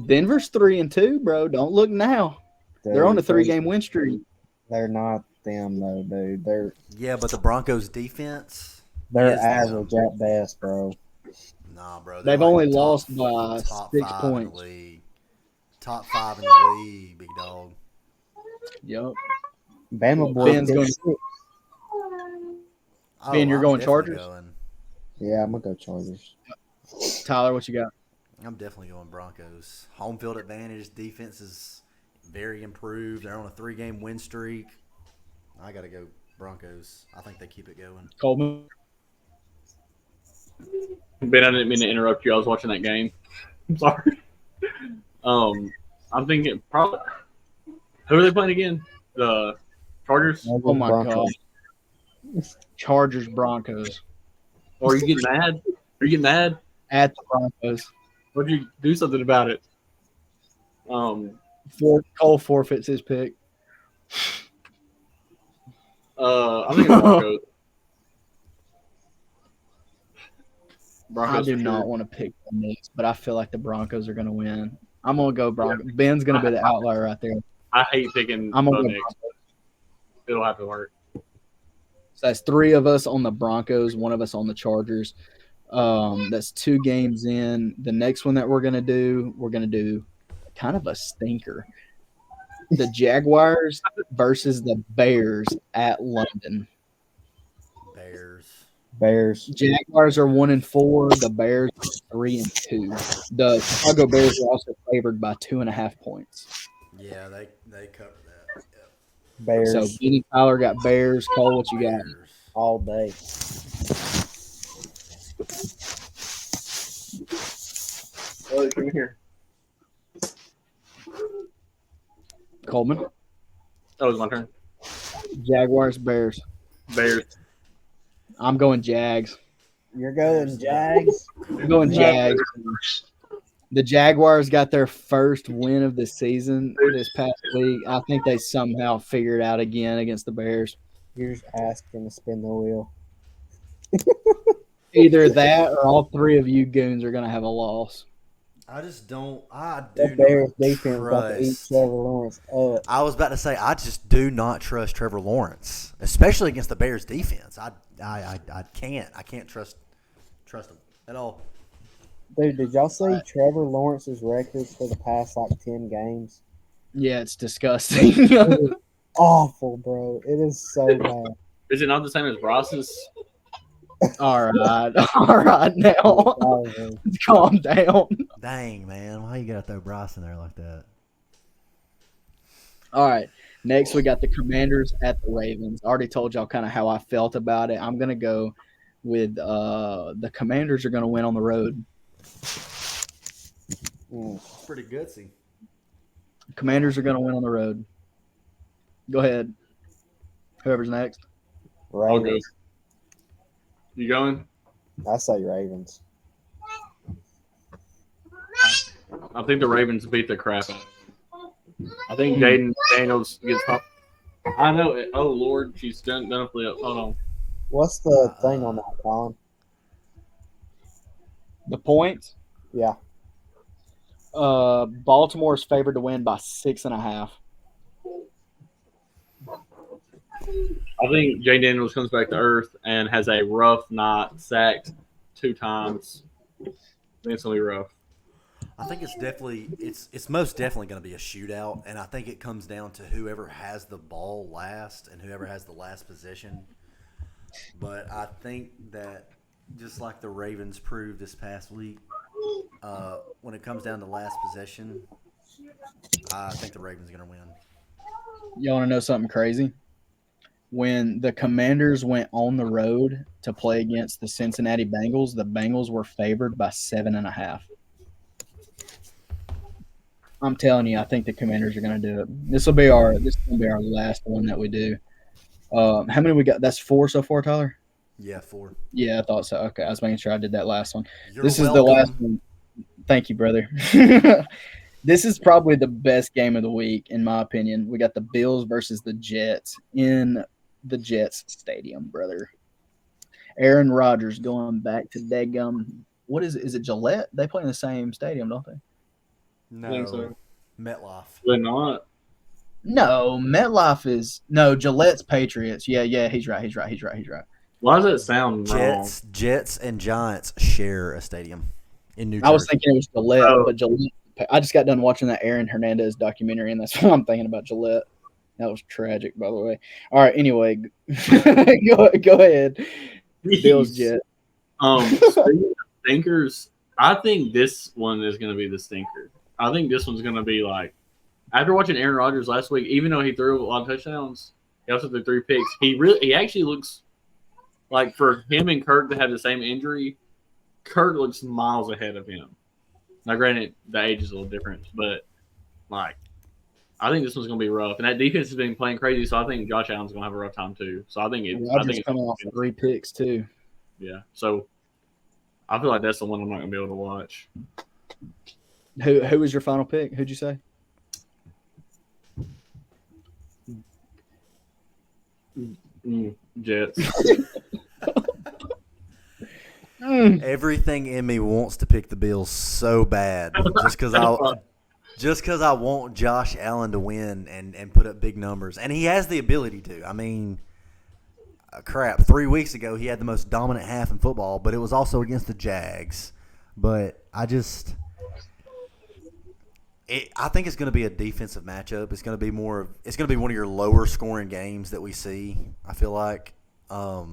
Denver's 3-2, bro. Don't look now. They're on a 3-game win streak. They're not them though, dude. Yeah, but the Broncos defense. They're Is them. average at best, bro. Nah, bro. They've they're only top- lost by top 6 5 in the points. league. Top 5 in the league, big dog. Yep. Bama boy. Ben's gets going- sick. Oh, Ben, you're I'm going definitely Chargers? going. Yeah, I'm gonna go Chargers. Tyler, what you got? I'm definitely going Broncos. Home field advantage. Defense is very improved. They're on a 3-game win streak. I got to go Broncos. I think they keep it going. Coleman. Ben, I didn't mean to interrupt you. I was watching that game. I'm sorry. I'm thinking probably. Who are they playing again? The Chargers. Oh my Broncos. god. Chargers Broncos. Or are you getting mad? Are you getting mad? At the Broncos. Why'd you do something about it? Cole forfeits his pick. I think the Broncos. I do for not sure. want to pick the Knicks, but I feel like the Broncos are going to win. I'm going to go Broncos. Ben's going to be the outlier right there. I hate picking I'm the going to go Knicks. Broncos. It'll have to work. So that's 3 of us on the Broncos, 1 of us on the Chargers. That's 2 games in. The next one that we're going to do kind of a stinker. The Jaguars versus the Bears at London. Bears. Jaguars are 1-4. The Bears are 3-2. The Chicago Bears are also favored by 2.5 points. Yeah, they cover that. Yep. Bears So Benny Tyler got Bears. Cole, what you got? Bears. all day. Oh, come here. Coleman. That was my turn. Jaguars, Bears. Bears. I'm going Jags. You're going Jags. I'm going Jags. The Jaguars got their first win of the season this past week. I think they somehow figured out again against the Bears. You're just asking to spin the wheel. Either that or all 3 of you goons are going to have a loss. I just don't. I The do Bears not defense got to eat trust. Trevor Lawrence up. I was about to say I just do not trust Trevor Lawrence, especially against the Bears defense. I can't. I can't trust him at all. Dude, did y'all see Trevor Lawrence's records for the past 10 games? Yeah, it's disgusting. It is awful, bro. It is so bad. Is it not the same as Ross's? All right now. Calm down. Dang, man, why you gotta throw Bryce in there like that? All right. Next, we got the Commanders at the Ravens. I already told y'all kind of how I felt about it. I'm going to go with the Commanders are going to win on the road. It's pretty gutsy. Commanders are going to win on the road. Go ahead. Whoever's next. I'll go. Ravens. You going? I say Ravens. I think the Ravens beat the crap out of them. I think Jaden Daniels gets popped. I know it. Oh, Lord. She's done a flip. Hold on. What's the thing on that, Collin? The points. Yeah. Baltimore is favored to win by 6.5. I think Jaden Daniels comes back to earth and has a rough night, sacked 2 times. I think it's going to be rough. I think it's most definitely going to be a shootout, and I think it comes down to whoever has the ball last and whoever has the last possession. But I think that just like the Ravens proved this past week, when it comes down to last possession, I think the Ravens are going to win. You want to know something crazy? When the Commanders went on the road to play against the Cincinnati Bengals, the Bengals were favored by 7.5. I'm telling you, I think the Commanders are going to do it. This will be our last one that we do. How many we got? That's 4 so far, Tyler? Yeah, 4. Yeah, I thought so. Okay, I was making sure I did that last one. You're This welcome. is the last one. Thank you, brother. This is probably the best game of the week, in my opinion. We got the Bills versus the Jets in the Jets stadium, brother. Aaron Rodgers going back to Degum. What is it? Is it Gillette? They play in the same stadium, don't they? No, I think so. MetLife. But not. No, MetLife is no Gillette's Patriots. Yeah, he's right. Why does that sound wrong? Jets and Giants share a stadium in New Jersey. I was thinking it was Gillette, Oh. but Gillette. I just got done watching that Aaron Hernandez documentary, and that's what I'm thinking about Gillette. That was tragic, by the way. All right, anyway, go ahead. Bills Jet. Speaking of stinkers, I think this one is going to be the stinker. I think this one's going to be like, after watching Aaron Rodgers last week, even though he threw a lot of touchdowns, he also threw 3 picks. He actually looks like, for him and Kirk to have the same injury, Kirk looks miles ahead of him. Now, granted, the age is a little different, but like, I think this one's going to be rough. And that defense has been playing crazy, so I think Josh Allen's going to have a rough time too. So I think it's Rodgers coming off 3 picks too. yeah. So I feel like that's the one I'm not gonna be able to watch. Who was your final pick? Who'd you say? Jets. Everything in me wants to pick the Bills so bad, just because I want Josh Allen to win and put up big numbers, and he has the ability to. I mean, crap. 3 weeks ago, he had the most dominant half in football, but it was also against the Jags. But I think it's going to be a defensive matchup. It's going to be one of your lower scoring games that we see. I feel like. I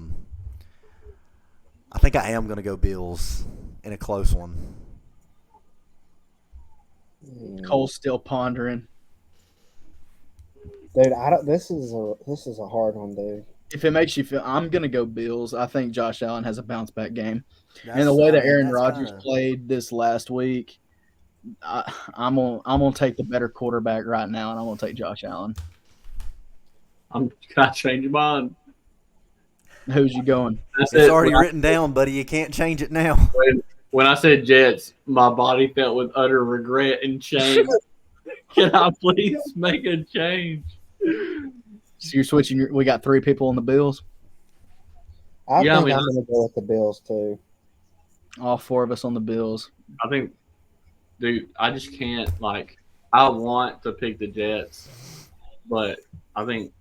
think I am going to go Bills in a close one. Cole's still pondering. Dude, this is a hard one, dude. If it makes you feel, I'm gonna go Bills. I think Josh Allen has a bounce back game, and the way that Aaron Rodgers played this last week, I'm gonna take the better quarterback right now, and I'm gonna take Josh Allen. Can I change your mind? Who's you going? It's already written down, buddy. You can't change it now. When I said Jets, my body felt with utter regret and shame. Can I please make a change? So you're switching. We got 3 people on the Bills. I'm going to go with the Bills too. All 4 of us on the Bills. I think, dude, I just can't. Like, I want to pick the Jets, but I think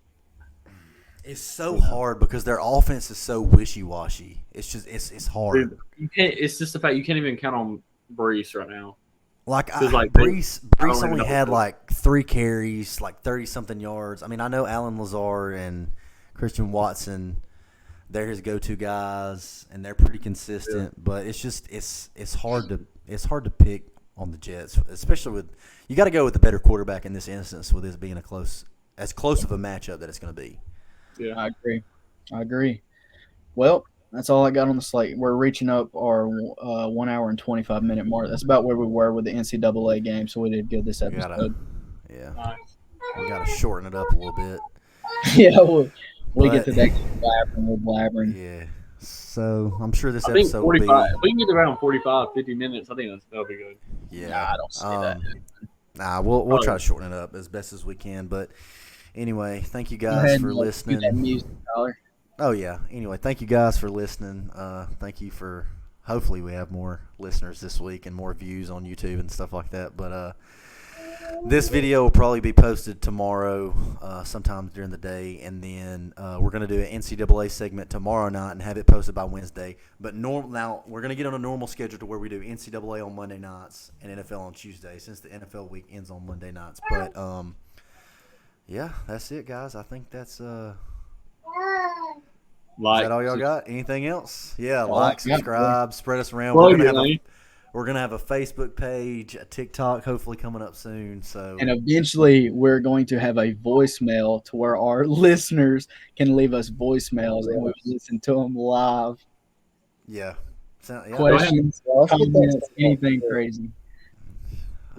it's so hard because their offense is so wishy-washy. It's just it's hard. Dude, you can't. It's just the fact you can't even count on Brees right now. Brees only had like 3 carries, like 30-something yards. I mean, I know Alan Lazard and Christian Watson, they're his go-to guys, and they're pretty consistent. Yeah. But it's just it's hard to pick on the Jets, especially with you got to go with the better quarterback in this instance. With this being as close of a matchup that it's going to be. Yeah, I agree. Well, that's all I got on the slate. We're reaching up our 1 hour and 25-minute mark. That's about where we were with the NCAA game, so we did good this episode. We got to shorten it up a little bit. Yeah, we get to that blabbering. We're blabbering. Yeah. So I'm sure this episode will be. If we can get around 45, 50 minutes, I think that'll be good. Yeah. Nah, I don't see that. Nah, we'll try to shorten it up as best as we can. But anyway, thank you guys for listening. That music, Tyler. Oh, yeah. Anyway, thank you guys for listening. Thank you for – hopefully we have more listeners this week and more views on YouTube and stuff like that. But this video will probably be posted tomorrow sometime during the day. And then we're going to do an NCAA segment tomorrow night and have it posted by Wednesday. But now we're going to get on a normal schedule to where we do NCAA on Monday nights and NFL on Tuesday since the NFL week ends on Monday nights. But, yeah, that's it, guys. I think that's is that all y'all got? Anything else? Yeah, subscribe, spread us around. We're gonna have a Facebook page, a TikTok, hopefully coming up soon. So, and eventually we're going to have a voicemail to where our listeners can leave us voicemails and we can listen to them live. Yeah. Questions, comments, anything crazy.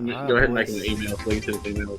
Go ahead and make an email so we can send emails.